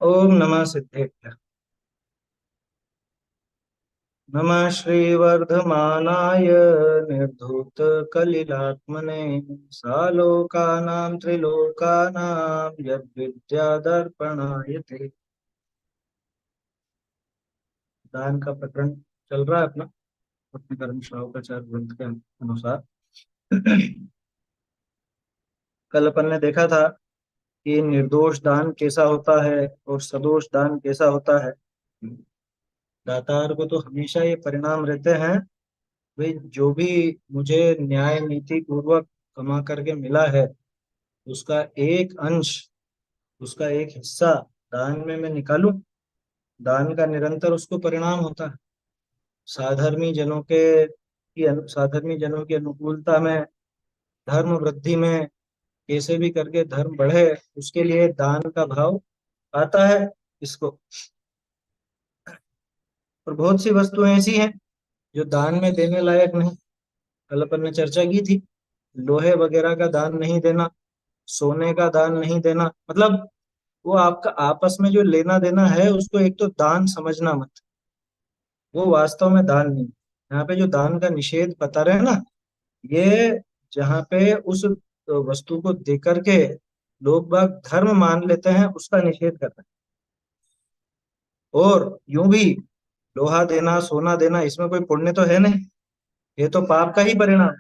ओम नमः सिद्धेभ्यः। नमः श्रीवर्धमानाय निर्धूतकलिलात्मने सालोकानां त्रिलोकानां यद्विद्यादर्पणाय ते। दान का प्रकरण चल रहा है अपना अपने कर्म श्रावकाचार्य ग्रंथ के अनुसार। कल अपन ने देखा था कि निर्दोष दान कैसा होता है और सदोष दान कैसा होता है। दातार को तो हमेशा ये परिणाम रहते हैं, भाई जो भी मुझे न्याय नीति पूर्वक कमा करके मिला है उसका एक अंश, उसका एक हिस्सा दान में मैं निकालूं। दान का निरंतर उसको परिणाम होता है। साधर्मी जनों के साधर्मी जनों की अनुकूलता में, धर्म वृद्धि में, कैसे भी करके धर्म बढ़े उसके लिए दान का भाव आता है इसको। और बहुत सी वस्तुएं ऐसी हैं जो दान में देने लायक नहीं। कल अपन ने चर्चा की थी, लोहे वगैरह का दान नहीं देना, सोने का दान नहीं देना। मतलब वो आपका आपस में जो लेना देना है उसको एक तो दान समझना मत, वो वास्तव में दान नहीं। यहाँ पे जो दान का निषेध बता रहे हैं ना, ये जहाँ पे उस वस्तु को दे करके लोग बाग धर्म मान लेते हैं उसका निषेध कर रहे हैं। और यूं भी लोहा देना सोना देना इसमें कोई पुण्य तो है नहीं, ये तो पाप का ही परिणाम है।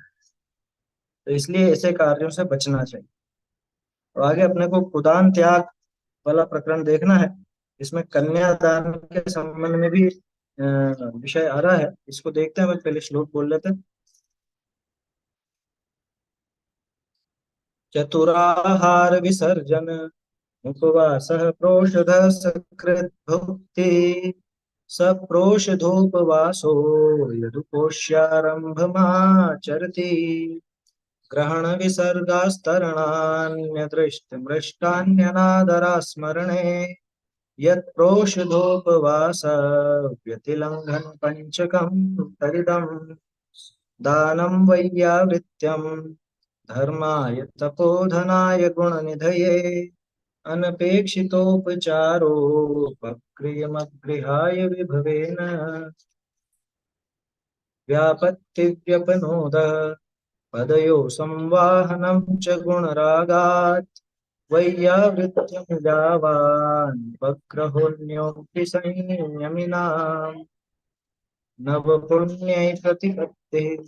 तो इसलिए ऐसे कार्यों से बचना चाहिए। तो आगे अपने को कुदान त्याग वाला प्रकरण देखना है। इसमें कन्यादान के संबंध में भी विषय आ रहा है, इसको देखते हैं। मैं पहले श्लोक बोल लेते हैं। चतुराहार विसर्जन उपवास प्रोषध सकृत भुक्ति सप्रोषधोपवासो यदुपोष्यारंभमाचरति ग्रहण विसर्गास्तरणान्यदृष्टमृष्टान्यनादरा स्मरणे यत्प्रोषधोपवास व्यतिलङ्घन् पञ्चकं तदिदं दानं वैयावृत्यं धर्माय तपोधनाय गुणनिधये अनपेक्षितोपचारोपक्रियमगृहाय विभवेन व्यापत्तिव्यपनोद पदयो संवाहनं च गुणरागात् वैयावृत्यमुदावान् वक्रहोन्योऽपि संयमिनाम् नवपुण्यै प्रतिपत्तिः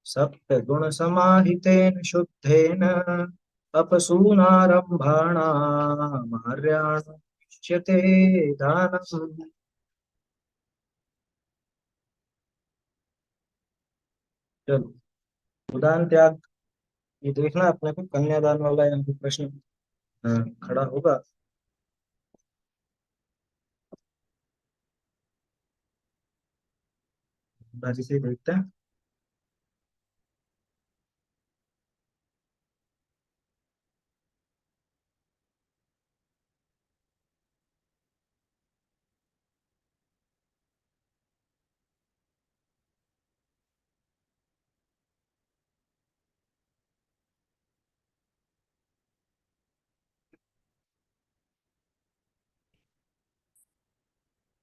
सप्तगुणसमाहितेन शुद्धेन अपसूनारम्भाणामार्याणुष्यते दानम्। चलो, उदान त्याग ये देखना अपने को, कन्यादान वाला यहाँ पे प्रश्न खड़ा होगा। बाजी से देखते हैं।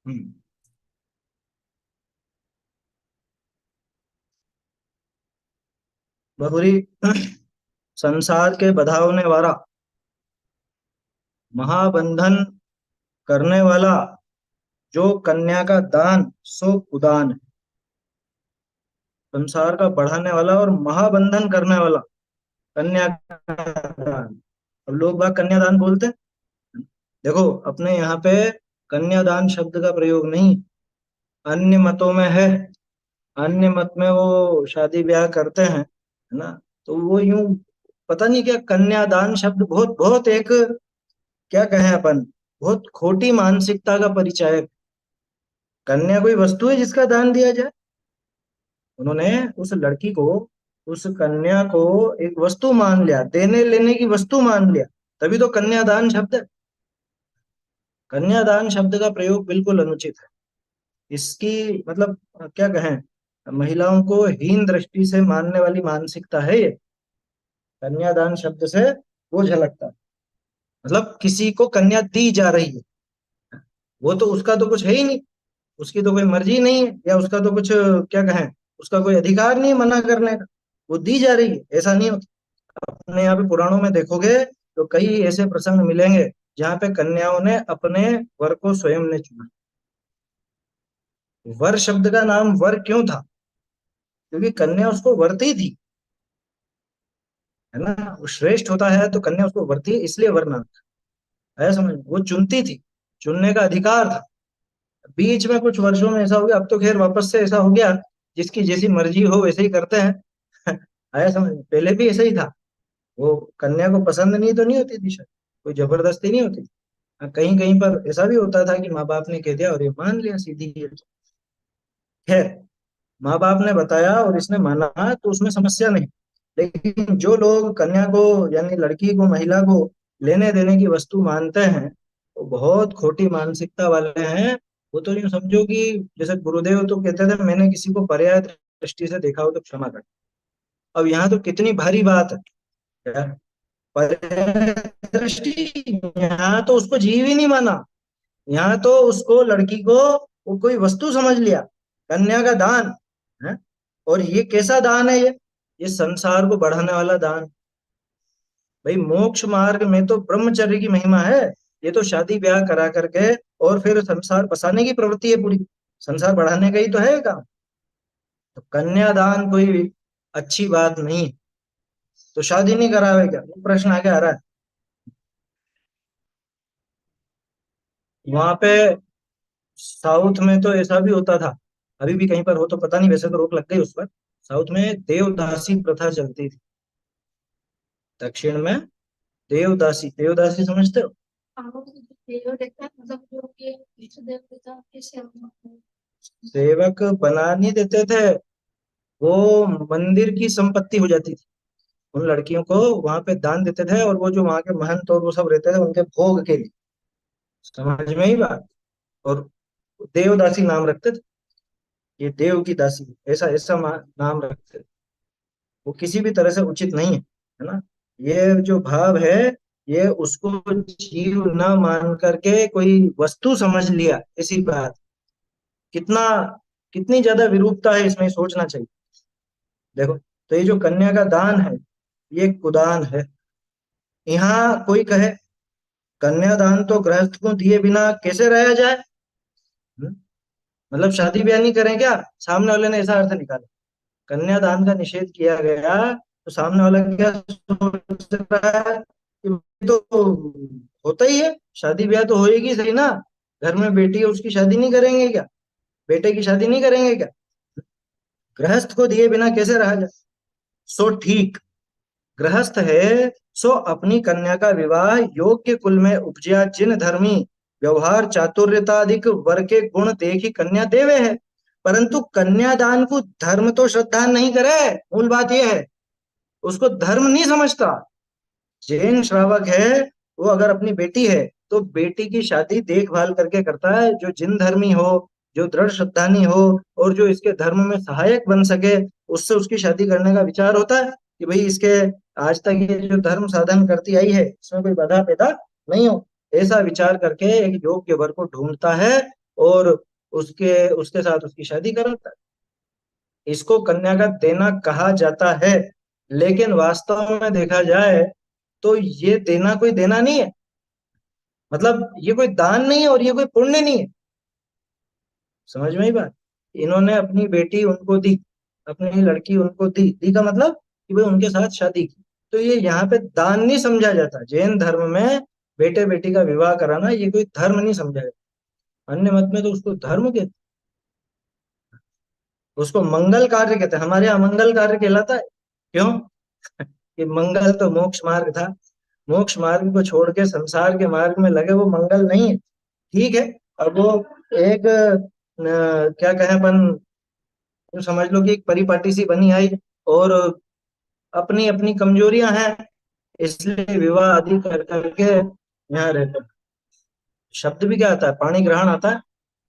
हम्म, बहुरी संसार के बधावने वाला, महाबंधन करने वाला, जो कन्या का दान सो उदान है। संसार का बढ़ाने वाला और महाबंधन करने वाला कन्या का दान। अब लोग बाग कन्यादान बोलते हैं। देखो अपने यहाँ पे कन्यादान शब्द का प्रयोग नहीं, अन्य मतों में है। अन्य मत में वो शादी ब्याह करते हैं, है ना। तो वो यूं पता नहीं क्या, कन्यादान शब्द बहुत बहुत एक, क्या कहें अपन, बहुत खोटी मानसिकता का परिचायक। कन्या कोई वस्तु है जिसका दान दिया जाए? उन्होंने उस लड़की को, उस कन्या को एक वस्तु मान लिया, देने लेने की वस्तु मान लिया, तभी तो कन्यादान शब्द है। कन्यादान शब्द का प्रयोग बिल्कुल अनुचित है। इसकी मतलब क्या कहें, महिलाओं को हीन दृष्टि से मानने वाली मानसिकता है ये। कन्यादान शब्द से वो झलकता है, मतलब किसी को कन्या दी जा रही है, वो तो उसका तो कुछ है ही नहीं, उसकी तो कोई मर्जी नहीं है, या उसका तो कुछ क्या कहें, उसका कोई अधिकार नहीं है मना करने का, वो दी जा रही है, ऐसा नहीं होता। अपने यहाँ पे पुराणों में देखोगे तो कई ऐसे प्रसंग मिलेंगे जहाँ पे कन्याओं ने अपने वर को स्वयं ने चुना। वर शब्द का नाम वर क्यों था? क्योंकि कन्या उसको वरती थी, है ना, वो श्रेष्ठ होता है तो कन्या उसको वरती है, इसलिए वर नाम था। है समझ, वो चुनती थी, चुनने का अधिकार था। बीच में कुछ वर्षों में ऐसा हो गया, अब तो खैर वापस से ऐसा हो गया, जिसकी जैसी मर्जी हो वैसे ही करते हैं। आया समझ, पहले भी ऐसा ही था। वो कन्या को पसंद नहीं तो नहीं होती थी शायद, कोई जबरदस्ती नहीं होती थी। हाँ, कहीं कहीं पर ऐसा भी होता था कि माँ बाप ने कह दिया और ये मान लिया सीधी ये तो। खैर, माँ बाप ने बताया और इसने माना तो उसमें समस्या नहीं। लेकिन जो लोग कन्या को यानी लड़की को, महिला को लेने देने की वस्तु मानते हैं, वो बहुत खोटी मानसिकता वाले हैं। वो तो यूं समझो कि जैसे गुरुदेव तो कहते थे, मैंने किसी को पर्याय दृष्टि से देखा हो तो क्षमा कर। अब यहाँ तो कितनी भारी बात है यार, पर्याय दृष्टि, यहाँ तो उसको जीव ही नहीं माना। यहाँ तो उसको, लड़की को, वो कोई वस्तु समझ लिया, कन्या का दान है। और ये कैसा दान है ये संसार को बढ़ाने वाला दान। भाई मोक्ष मार्ग में तो ब्रह्मचर्य की महिमा है, ये तो शादी ब्याह करा करके और फिर संसार बसाने की प्रवृत्ति है पूरी, संसार बढ़ाने का ही तो है काम। तो कन्यादान कोई अच्छी बात नहीं, तो शादी नहीं करावे क्या, ये प्रश्न आगे आ रहा है। वहां पे साउथ में तो ऐसा भी होता था, अभी भी कहीं पर हो तो पता नहीं, वैसे तो रोक लग गई उस पर। साउथ में देवदासी प्रथा चलती थी, दक्षिण में देवदासी, देवदासी समझते हो? सेवक बना नहीं देते थे, वो मंदिर की संपत्ति हो जाती थी, उन लड़कियों को वहां पे दान देते थे, और वो जो वहां के महंत और वो सब रहते थे उनके भोग के लिए। समझ में ही बात। और देवदासी नाम रखते थे, ये देव की दासी, ऐसा ऐसा नाम रखते थे। वो किसी भी तरह से उचित नहीं है ना। ये जो भाव है, ये उसको जीव न मान करके कोई वस्तु समझ लिया, ऐसी बात। कितना, कितनी ज्यादा विरूपता है इसमें, सोचना चाहिए। देखो, तो ये जो कन्या का दान है, ये कुदान है। यहाँ कोई कहे कन्यादान तो गृहस्थ को दिए बिना कैसे रहा जाए? हम्म? मतलब शादी ब्याह नहीं करें क्या? सामने वाले ने ऐसा अर्थ निकाला, कन्यादान का निषेध किया गया तो सामने वाला क्या सोच रहा है कि ये तो होता ही है, शादी ब्याह तो होएगी सही ना, घर में बेटी है उसकी शादी नहीं करेंगे क्या, बेटे की शादी नहीं करेंगे क्या? गृहस्थ को दिए बिना कैसे रहा जाए? सो ठीक, गृहस्थ है सो अपनी कन्या का विवाह योग्य कुल में उपजिया जिन धर्मी व्यवहार चातुर्यताधिक वर के गुण देखी कन्या देवे है। परंतु कन्यादान को धर्म तो श्रद्धा नहीं करे, मूल बात यह है, उसको धर्म नहीं समझता। जैन श्रावक है, वो अगर अपनी बेटी है तो बेटी की शादी देखभाल करके करता है, जो जिन धर्मी हो, जो दृढ़ श्रद्धानी हो, और जो इसके धर्म में सहायक बन सके, उससे उसकी शादी करने का विचार होता है कि भाई इसके आज तक ये जो धर्म साधन करती आई है इसमें कोई बाधा पैदा नहीं हो। ऐसा विचार करके एक योग्य वर को ढूंढता है और उसके उसके साथ उसकी शादी कराता है। इसको कन्या का देना कहा जाता है, लेकिन वास्तव में देखा जाए तो ये देना कोई देना नहीं है, मतलब ये कोई दान नहीं है और ये कोई पुण्य नहीं है। समझ में ही बात। इन्होंने अपनी बेटी उनको दी, अपनी लड़की उनको दी, दी का मतलब कि भाई उनके साथ शादी की, तो ये यहाँ पे दान नहीं समझा जाता। जैन धर्म में बेटे बेटी का विवाह कराना ये कोई धर्म नहीं समझा जाता। अन्य मत में तो उसको धर्म कहते, उसको मंगल कार्य कहते हैं, हमारे यहाँ मंगल कार्य कहलाता है। क्यों? कि मंगल तो मोक्ष मार्ग था, मोक्ष मार्ग को छोड़ के संसार के मार्ग में लगे, वो मंगल नहीं है। ठीक है, अब वो एक क्या कहें अपन, यूं समझ लो कि एक परिपाटी सी बनी आई, और अपनी अपनी कमजोरियां हैं, इसलिए विवाह आदि कर करके यहाँ रहते हैं। शब्द भी क्या आता है, पाणी ग्रहण आता है,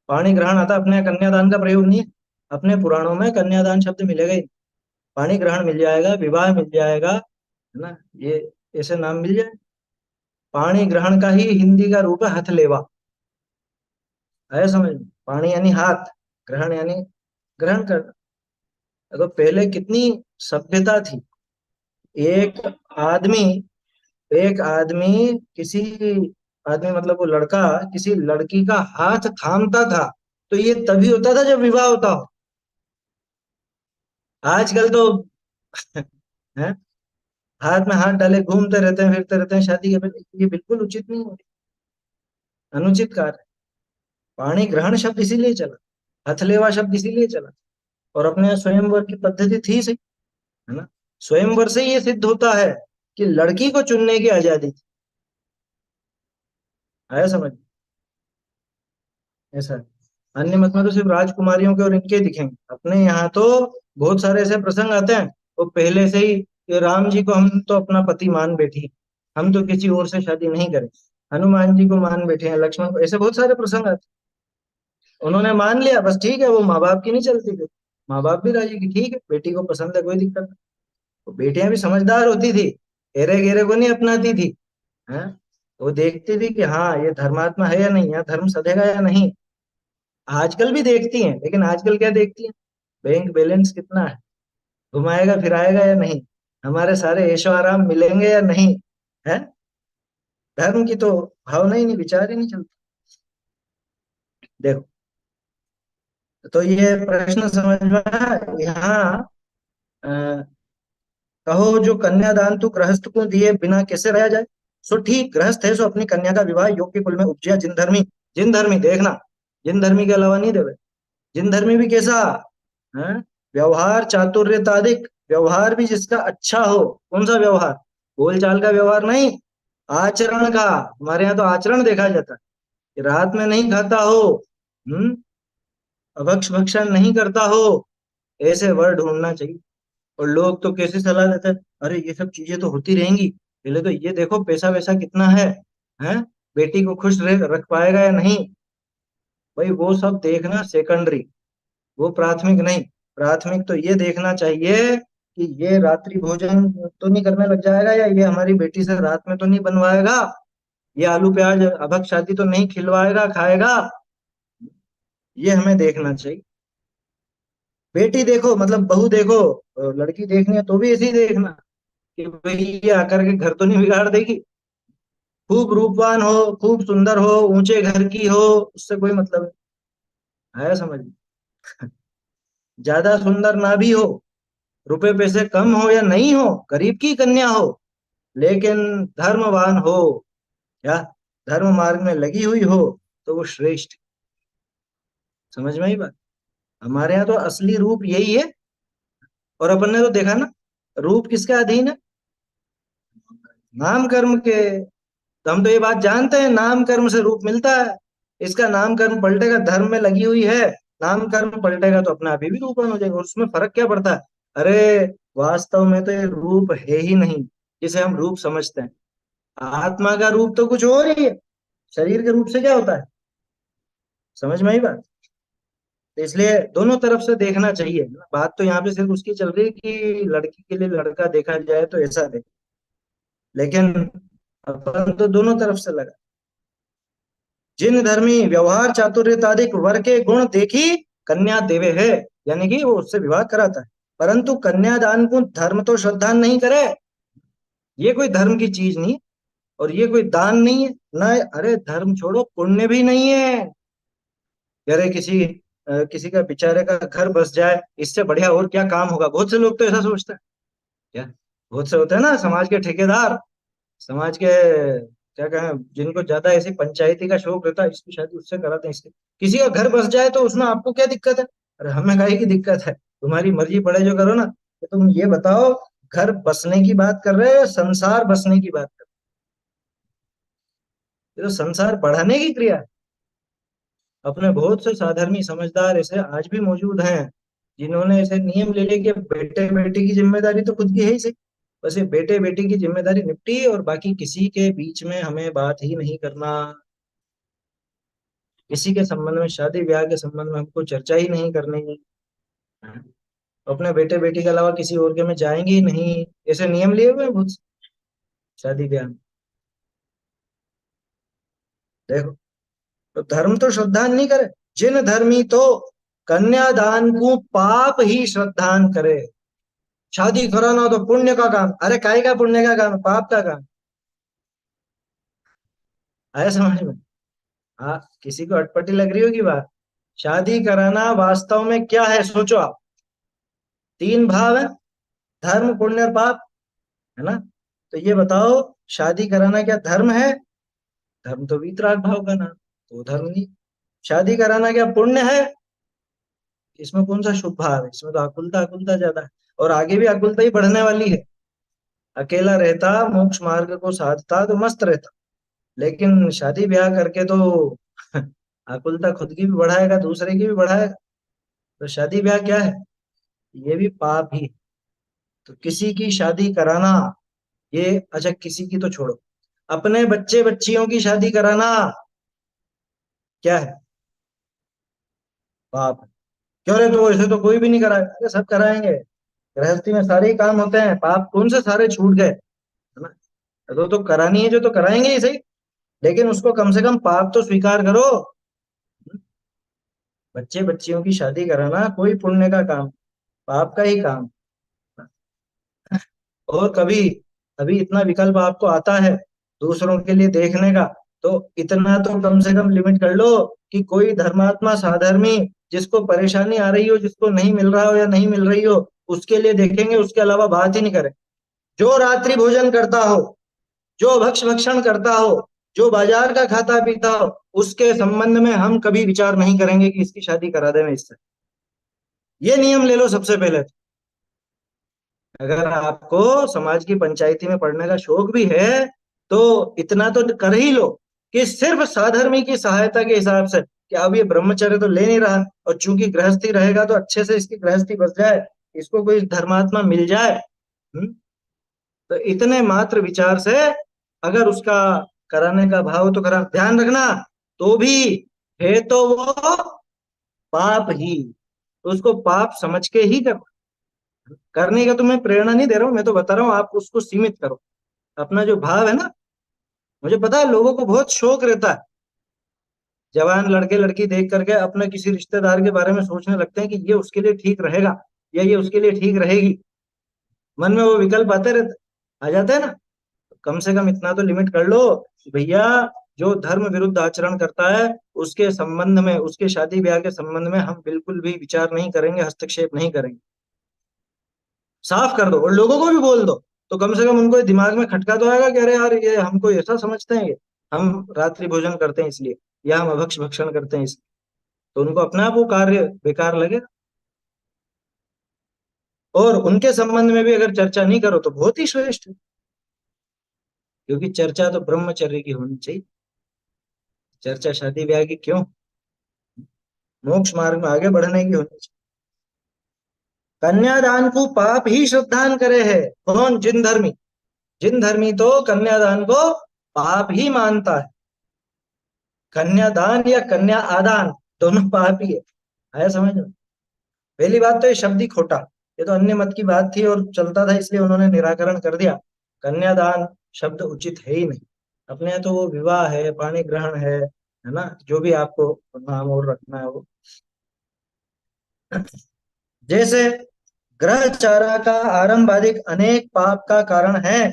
पाणी ग्रहण आता है, अपने यहाँ कन्यादान का प्रयोग नहीं है। अपने पुराणों में कन्यादान शब्द मिलेगा ही नहीं। पाणी ग्रहण मिल जाएगा, विवाह मिल जाएगा, है ना, ये ऐसे नाम मिल जाए। पाणी ग्रहण का ही हिंदी का रूप है हथ लेवा। आया समझ में? पाणी यानी हाथ, ग्रहण यानी ग्रहण करना। तो पहले कितनी सभ्यता थी। एक आदमी एक आदमी किसी आदमी मतलब वो लड़का किसी लड़की का हाथ थामता था, तो ये तभी होता था जब विवाह होता हो। आजकल तो है, हाथ में हाथ डाले घूमते रहते हैं, फिरते रहते हैं शादी के पहले। ये बिल्कुल उचित नहीं है, अनुचित कार्य है। पाणी ग्रहण शब्द इसीलिए चला, हथलेवा शब्द इसीलिए चला। और अपने यहाँ स्वयंवर की पद्धति थी सही, है ना। स्वयंवर से ये सिद्ध होता है कि लड़की को चुनने की आजादी थी। आया समझ? ऐसा है। अन्य मत में तो सिर्फ राजकुमारियों के और इनके दिखेंगे, अपने यहाँ तो बहुत सारे ऐसे प्रसंग आते हैं। वो पहले से ही कि राम जी को हम तो अपना पति मान बैठी, हम तो किसी और से शादी नहीं करें। हनुमान जी को मान बैठे हैं, लक्ष्मण को, ऐसे बहुत सारे प्रसंग आते हैं। उन्होंने मान लिया बस, ठीक है, वो माँ बाप की नहीं चलती थी। माँ बाप भी राजी की, ठीक है बेटी को पसंद है, कोई दिक्कत नहीं। तो बेटियां भी समझदार होती थी, हेरे गेरे को नहीं अपनाती थी। हैं, वो देखती थी कि हाँ ये धर्मात्मा है या नहीं, या धर्म सधेगा या नहीं। आजकल भी देखती हैं, लेकिन आजकल क्या देखती हैं? बैंक बैलेंस कितना है, घुमाएगा फिराएगा या नहीं, हमारे सारे ऐशो आराम मिलेंगे या नहीं, है। धर्म की तो भावना ही नहीं, विचार ही नहीं चलता। देखो, तो ये प्रश्न समझ में आया? यहाँ अ, कहो जो कन्यादान तू गृहस्थ को दिए बिना कैसे रहा जाए। सो ठीक गृहस्थ है, सो अपनी कन्या का विवाह योग्य कुल में उपजिया जिन धर्मी देखना, जिन धर्मी के अलावा नहीं देवे। जिन धर्मी भी कैसा है, व्यवहार चातुर्यताधिक, व्यवहार भी जिसका अच्छा हो। कौन सा व्यवहार? बोलचाल का व्यवहार नहीं, आचरण का। हमारे यहाँ तो आचरण देखा जाता है कि रात में नहीं खाता हो, हम्म, अभक्ष भक्षण नहीं करता हो, ऐसे वर्ड ढूंढना चाहिए। और लोग तो कैसे सलाह देते हैं, अरे ये सब चीजें तो होती रहेंगी, पहले तो ये देखो पैसा वैसा कितना है, बेटी को खुश रख पाएगा या नहीं। भाई वो सब देखना सेकेंडरी, वो प्राथमिक नहीं। प्राथमिक तो ये देखना चाहिए कि ये रात्रि भोजन तो नहीं करने लग जाएगा, या ये हमारी बेटी से रात में तो नहीं बनवाएगा, ये आलू प्याज अभक शादी तो नहीं खिलवाएगा खाएगा। ये हमें देखना चाहिए। बेटी देखो मतलब बहू देखो, लड़की देखनी है तो भी ऐसे ही देखना कि भाई ये आकर के घर तो नहीं बिगाड़ देगी। खूब रूपवान हो, खूब सुंदर हो, ऊंचे घर की हो, उससे कोई मतलब नहीं। है समझ में? ज्यादा सुंदर ना भी हो, रुपए पैसे कम हो या नहीं हो, गरीब की कन्या हो, लेकिन धर्मवान हो, या धर्म मार्ग में लगी हुई हो, तो वो श्रेष्ठ। समझ में ही बात? हमारे यहाँ तो असली रूप यही है। और अपन ने तो देखा ना, रूप किसके अधीन है? नाम कर्म के। तो हम तो ये बात जानते हैं, नाम कर्म से रूप मिलता है। इसका नाम कर्म पलटेगा, धर्म में लगी हुई है, नाम कर्म पलटेगा तो अपने आप ही रूपान हो जाएगा। और उसमें फर्क क्या पड़ता है? अरे वास्तव में तो ये रूप है ही नहीं जिसे हम रूप समझते हैं। आत्मा का रूप तो कुछ और ही है, शरीर के रूप से क्या होता है। समझ में आई बात? तो इसलिए दोनों तरफ से देखना चाहिए। बात तो यहाँ पे सिर्फ उसकी चल रही है कि लड़की के लिए लड़का देखा जाए तो ऐसा देखे, लेकिन अपन तो दोनों तरफ से लगा। जिन धर्मी व्यवहार चातुर्यताधिक वर के गुण देखी कन्या देवे है, यानी कि वो उससे विवाह कराता है। परंतु कन्यादान को धर्म तो श्रद्धा नहीं करे, ये कोई धर्म की चीज नहीं, और ये कोई दान नहीं है ना। अरे धर्म छोड़ो, पुण्य भी नहीं है। अरे किसी का बेचारे का घर बस जाए, इससे बढ़िया और क्या काम होगा। बहुत से लोग तो ऐसा सोचते हैं। क्या, बहुत से होते हैं ना समाज के ठेकेदार, समाज के क्या कहें, जिनको ज्यादा ऐसी पंचायती का शौक रहता है, इसकी शादी उससे कराते हैं, इसके किसी का घर बस जाए तो उसमें आपको क्या दिक्कत है? अरे हमें काहे की दिक्कत है, तुम्हारी मर्जी पड़े जो करो ना। तो तुम ये बताओ, घर बसने की बात कर रहे हो या संसार बसने की बात कर रहे हो? ये तो संसार बढ़ाने की क्रिया है। अपने बहुत से साधर्मी समझदार ऐसे आज भी मौजूद हैं, जिन्होंने ऐसे नियम ले लिए कि बेटे बेटी की जिम्मेदारी तो खुद की है ही सही, बस ये बेटे बेटी की जिम्मेदारी निपटी और बाकी किसी के बीच में हमें बात ही नहीं करना। किसी के संबंध में, शादी ब्याह के संबंध में हमको चर्चा ही नहीं करनी। अपने बेटे बेटी के अलावा किसी और के में जाएंगे ही नहीं, ऐसे नियम लिए हुए हैं बहुत से शादी ब्याह में। देखो, तो धर्म तो श्रद्धान नहीं करे। जिन धर्मी तो कन्यादान को पाप ही श्रद्धान करे। शादी कराना तो पुण्य का काम, अरे काय का पुण्य का काम है? पाप का काम। आया समझ में? हाँ, किसी को अटपटी लग रही होगी बात। शादी कराना वास्तव में क्या है, सोचो आप। तीन भाव है, धर्म पुण्य और पाप, है ना? तो ये बताओ, शादी कराना क्या धर्म है? धर्म तो वीतराग भाव का नाम, तो धर्म नहीं। शादी कराना क्या पुण्य है? इसमें कौन सा शुभ भाव है? इसमें तो आकुलता आकुलता ज्यादा है, और आगे भी आकुलता ही बढ़ने वाली है। अकेला रहता, मोक्ष मार्ग को साधता तो मस्त रहता, लेकिन शादी ब्याह करके तो आकुलता खुद की भी बढ़ाएगा, दूसरे की भी बढ़ाएगा। तो शादी ब्याह क्या है? ये भी पाप ही है। तो किसी की शादी कराना, ये अच्छा किसी की तो छोड़ो, अपने बच्चे बच्चियों की शादी कराना क्या है? पाप है। क्यों रे, तो ऐसे तो कोई भी नहीं कराए? अरे सब कराएंगे, गृहस्थी में सारे ही काम होते हैं, पाप कौन से सारे छूट गए, है ना? तो करानी है जो, तो कराएंगे ही सही, लेकिन उसको कम से कम पाप तो स्वीकार करो। बच्चे बच्चियों की शादी कराना कोई पुण्य का काम, पाप का ही काम। और कभी अभी इतना विकल्प आपको आता है दूसरों के लिए देखने का, तो इतना तो कम से कम लिमिट कर लो कि कोई धर्मात्मा साधर्मी जिसको परेशानी आ रही हो, जिसको नहीं मिल रहा हो या नहीं मिल रही हो, उसके लिए देखेंगे, उसके अलावा बात ही नहीं करें। जो रात्रि भोजन करता हो, जो भक्ष भक्षण करता हो, जो बाजार का खाता पीता हो, उसके संबंध में हम कभी विचार नहीं करेंगे कि इसकी शादी करा दें इससे। ये नियम ले लो सबसे पहले तो। अगर आपको समाज की पंचायती में पढ़ने का शौक भी है, तो इतना तो कर ही लो कि सिर्फ साधर्मी की सहायता के हिसाब से, कि अब ये ब्रह्मचर्य तो ले नहीं रहा, और चूंकि गृहस्थी रहेगा तो अच्छे से इसकी गृहस्थी बस जाए, इसको कोई धर्मात्मा मिल जाए। तो इतने मात्र विचार से अगर उसका कराने का भाव तो करा, ध्यान रखना, तो भी है तो वो पाप ही, तो उसको पाप समझ के ही करो। करने का तो मैं प्रेरणा नहीं दे रहा हूं, मैं तो बता रहा हूँ आप उसको सीमित करो। अपना जो भाव है ना, मुझे पता है लोगों को बहुत शौक रहता है, जवान लड़के लड़की देख करके अपने किसी रिश्तेदार के बारे में सोचने लगते हैं कि ये उसके लिए ठीक रहेगा या ये उसके लिए ठीक रहेगी। मन में वो विकल्प आते रहते, आ जाते हैं ना। तो कम से कम इतना तो लिमिट कर लो कि भैया, जो धर्म विरुद्ध आचरण करता है उसके संबंध में, उसके शादी ब्याह के संबंध में हम बिल्कुल भी विचार नहीं करेंगे, हस्तक्षेप नहीं करेंगे। साफ कर दो और लोगों को भी बोल दो, तो कम से कम उनको ये दिमाग में खटका तो आएगा कि अरे यार, ये हमको ऐसा समझते हैं, ये हम रात्रि भोजन करते हैं इसलिए, या हम अभक्ष भक्षण करते हैं इसलिए। तो उनको अपने आप वो कार्य बेकार लगे। और उनके संबंध में भी अगर चर्चा नहीं करो तो बहुत ही श्रेष्ठ है, क्योंकि चर्चा तो ब्रह्मचर्य की होनी चाहिए। चर्चा शादी ब्याह की क्यों? मोक्ष मार्ग में आगे बढ़ने की होनी चाहिए। कन्यादान को पाप ही श्रद्धान करे है कौन? जिन धर्मी। जिन धर्मी तो कन्यादान को पाप ही मानता है। कन्यादान या कन्या आदान दोनों पाप ही है। आया समझ में? पहली बात तो ये शब्द ही खोटा, ये तो अन्य मत की बात थी और चलता था, इसलिए उन्होंने निराकरण कर दिया। कन्यादान शब्द उचित है ही नहीं। अपने यहाँ तो वो विवाह है, पाणी ग्रहण है ना, जो भी आपको नाम और रखना है वो। जैसे ग्रहचारा का आरंभादिक अनेक पाप का कारण है,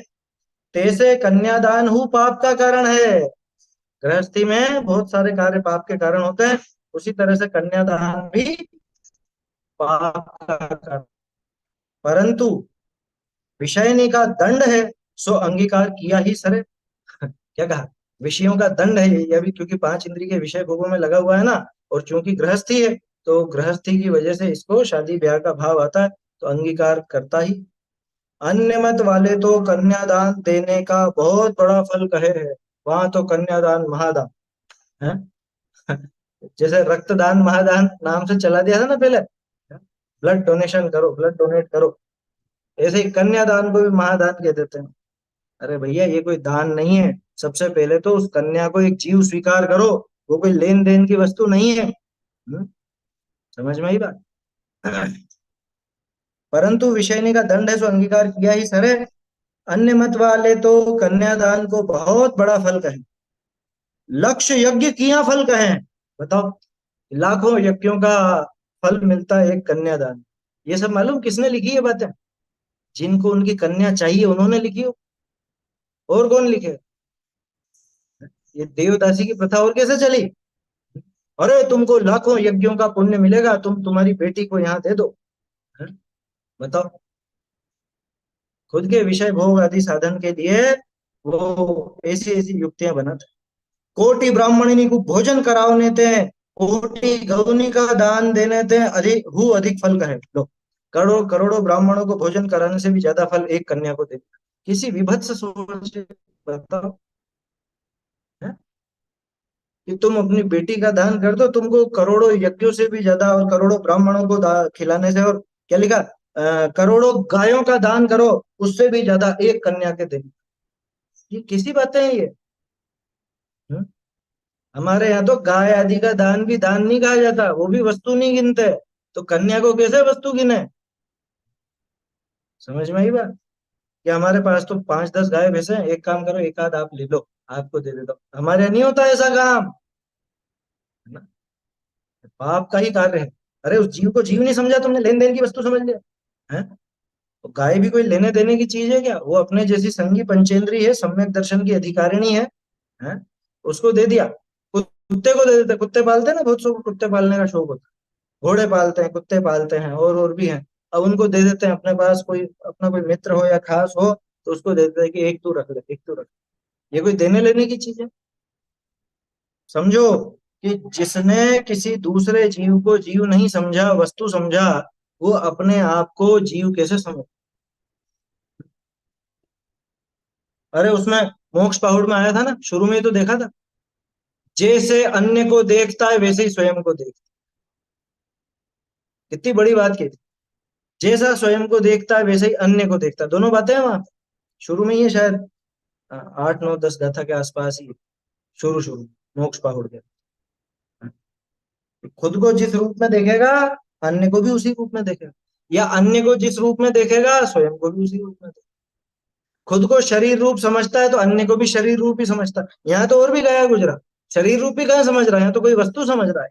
तैसे कन्यादान हु पाप का कारण है। गृहस्थी में बहुत सारे कार्य पाप के कारण होते हैं, उसी तरह से कन्यादान भी पाप का कारण। परंतु विषयनी का दंड है, सो अंगीकार किया ही सरे। क्या कहा? विषयों का दंड है ये अभी, क्योंकि पांच इंद्रिय के विषय भोगों में लगा हुआ है ना, और चूंकि गृहस्थी है, तो गृहस्थी की वजह से इसको शादी ब्याह का भाव आता है, तो अंगीकार करता ही। अन्य मत वाले तो कन्यादान देने का बहुत बड़ा फल कहे है, वहां तो कन्यादान महादान है। जैसे रक्तदान महादान नाम से चला दिया था ना पहले, ब्लड डोनेशन करो, ब्लड डोनेट करो, ऐसे ही कन्यादान को भी महादान कह देते हैं। अरे भैया, ये कोई दान नहीं है। सबसे पहले तो उस कन्या को एक जीव स्वीकार करो, वो कोई लेन देन की वस्तु नहीं है। समझ में आई बात? परंतु विषयनी का दंड है, सो अंगीकार किया ही सरे। अन्य मत वाले तो कन्यादान को बहुत बड़ा फल कहे, लक्ष्य यज्ञ किया फल कहें। बताओ, लाखों यज्ञों का फल मिलता है एक कन्यादान। ये सब मालूम किसने लिखी है बातें? जिनको उनकी कन्या चाहिए उन्होंने लिखी हो। और कौन लिखे? ये देवदासी की प्रथा और कैसे चली? अरे तुमको लाखों यज्ञों का पुण्य मिलेगा, तुम तुम्हारी बेटी को यहाँ दे दो। हैं? बताओ, खुद के विषय भोग आदि साधन के लिए वो ऐसी ऐसी युक्तियां बनाते। कोटि ब्राह्मणी को भोजन करावने थे, कोटि गौनी का दान देने थे, अधिक फल कहे लो। करोड़ों करोड़ों ब्राह्मणों को भोजन कराने से भी ज्यादा फल एक कन्या को दे। किसी विभत्स सोच से बताओ, है? कि तुम अपनी बेटी का दान कर दो, तुमको करोड़ों यज्ञों से भी ज्यादा और करोड़ों ब्राह्मणों को खिलाने से, और क्या लिखा, करोड़ों गायों का दान करो उससे भी ज्यादा एक कन्या के देने। ये किसी बातें हैं ये? हम्म? हमारे यहाँ तो गाय आदि का दान भी दान नहीं कहा जाता, वो भी वस्तु नहीं गिनते। तो कन्या को कैसे वस्तु गिने? समझ में आई बात? कि हमारे पास तो 5-10 गाय भैंसे हैं, एक काम करो, एक आध आप ले लो, आपको दे देता हूं। हमारे यहाँ नहीं होता ऐसा काम, है ना? पाप का ही कार्य है। अरे उस जीव को जीव नहीं समझा तुमने, लेन देन की वस्तु समझ लिया है। तो गाय भी कोई लेने देने की चीज है क्या? वो अपने जैसी संगी पंचेंद्री है, सम्यक दर्शन की अधिकारिणी है? उसको दे दिया। कुत्ते को दे देते, कुत्ते पालते हैं ना, बहुत सौ कुत्ते पालने का शौक होता है, घोड़े पालते हैं, कुत्ते पालते हैं, और भी हैं। अब उनको दे देते हैं, अपने पास कोई अपना कोई मित्र हो या खास हो तो उसको दे देते हैं कि एक तू रख ले, एक तू रख ले। ये कोई देने लेने की चीज है? समझो कि जिसने किसी दूसरे जीव को जीव नहीं समझा, वस्तु समझा, वो अपने आप को जीव कैसे समझ। अरे उसमें मोक्ष पहाड़ में आया था ना, शुरू में ही तो देखा था, जैसे अन्य को देखता है वैसे ही स्वयं को देखता है। कितनी बड़ी बात की थी। जैसा स्वयं को देखता है वैसे ही अन्य को देखता है, दोनों बातें हैं वहां पे। शुरू में ही है शायद, 8 9 10 गाथा के आसपास ही है, शुरू शुरू मोक्ष पहाड़ के। खुद को जिस रूप में देखेगा, अन्य को भी उसी रूप में देखेगा, या अन्य को जिस रूप में देखेगा स्वयं को भी उसी रूप में देखेगा। खुद को शरीर रूप समझता है तो अन्य को भी शरीर रूप ही समझता है। यहाँ तो और भी गया गुजरा, शरीर रूप ही कहाँ समझ रहा है, यहाँ तो कोई वस्तु समझ रहा है।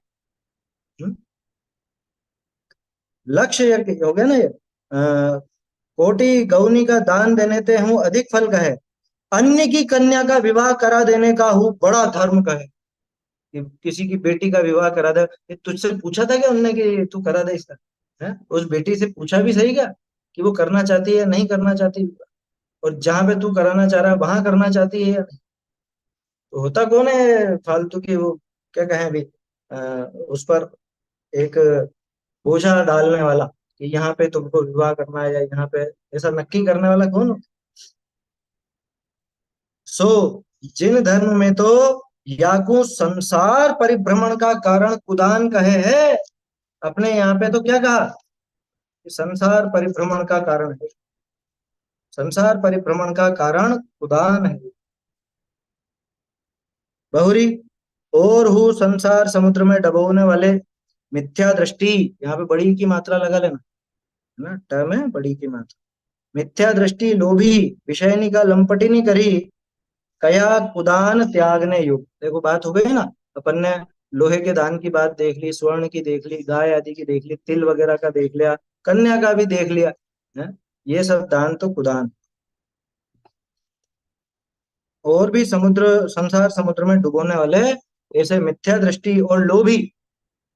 हम्म? लक्ष्य ये हो गया ना ये, कोटि गौनी का दान देने ते हूँ अधिक फल कहे, अन्य की कन्या का विवाह करा देने का हूँ बड़ा धर्म कहे। कि किसी की बेटी का विवाह करा दे, ये तुझसे पूछा था क्या उनने कि तू करा दे इसका? है? उस बेटी से पूछा भी सही क्या कि वो करना चाहती है या नहीं करना चाहती? और जहां पे तू कराना चाह रहा है वहां करना चाहती है या नहीं? तो होता कौन है फालतू की वो, क्या कहें अभी, अ, उस पर एक बोझा डालने वाला कि यहाँ पे तुमको विवाह करना है या यहाँ पे, ऐसा नक्की करने वाला कौन हो? सो जिन धर्म में तो याकू संसार परिभ्रमण का कारण कुदान कहे है, अपने यहाँ पे तो क्या कहा कि संसार परिभ्रमण का कारण है, संसार परिभ्रमण का कारण कुदान है। बहुरी, और हूँ संसार समुद्र में डबोने वाले मिथ्या दृष्टि। यहाँ पे बड़ी की मात्रा लगा लेना, है ना, टर्म है बड़ी की मात्रा। मिथ्या दृष्टि लोभी, विषयनी का लंपटी करी, कया कुदान त्यागने युग। देखो बात हो गई ना, अपन ने लोहे के दान की बात देख ली, स्वर्ण की देख ली, गाय आदि की देख ली, तिल वगैरह का देख लिया, कन्या का भी देख लिया, है? ये सब दान तो कुदान। और भी समुद्र, संसार समुद्र में डुबोने वाले ऐसे मिथ्या दृष्टि और लोभी,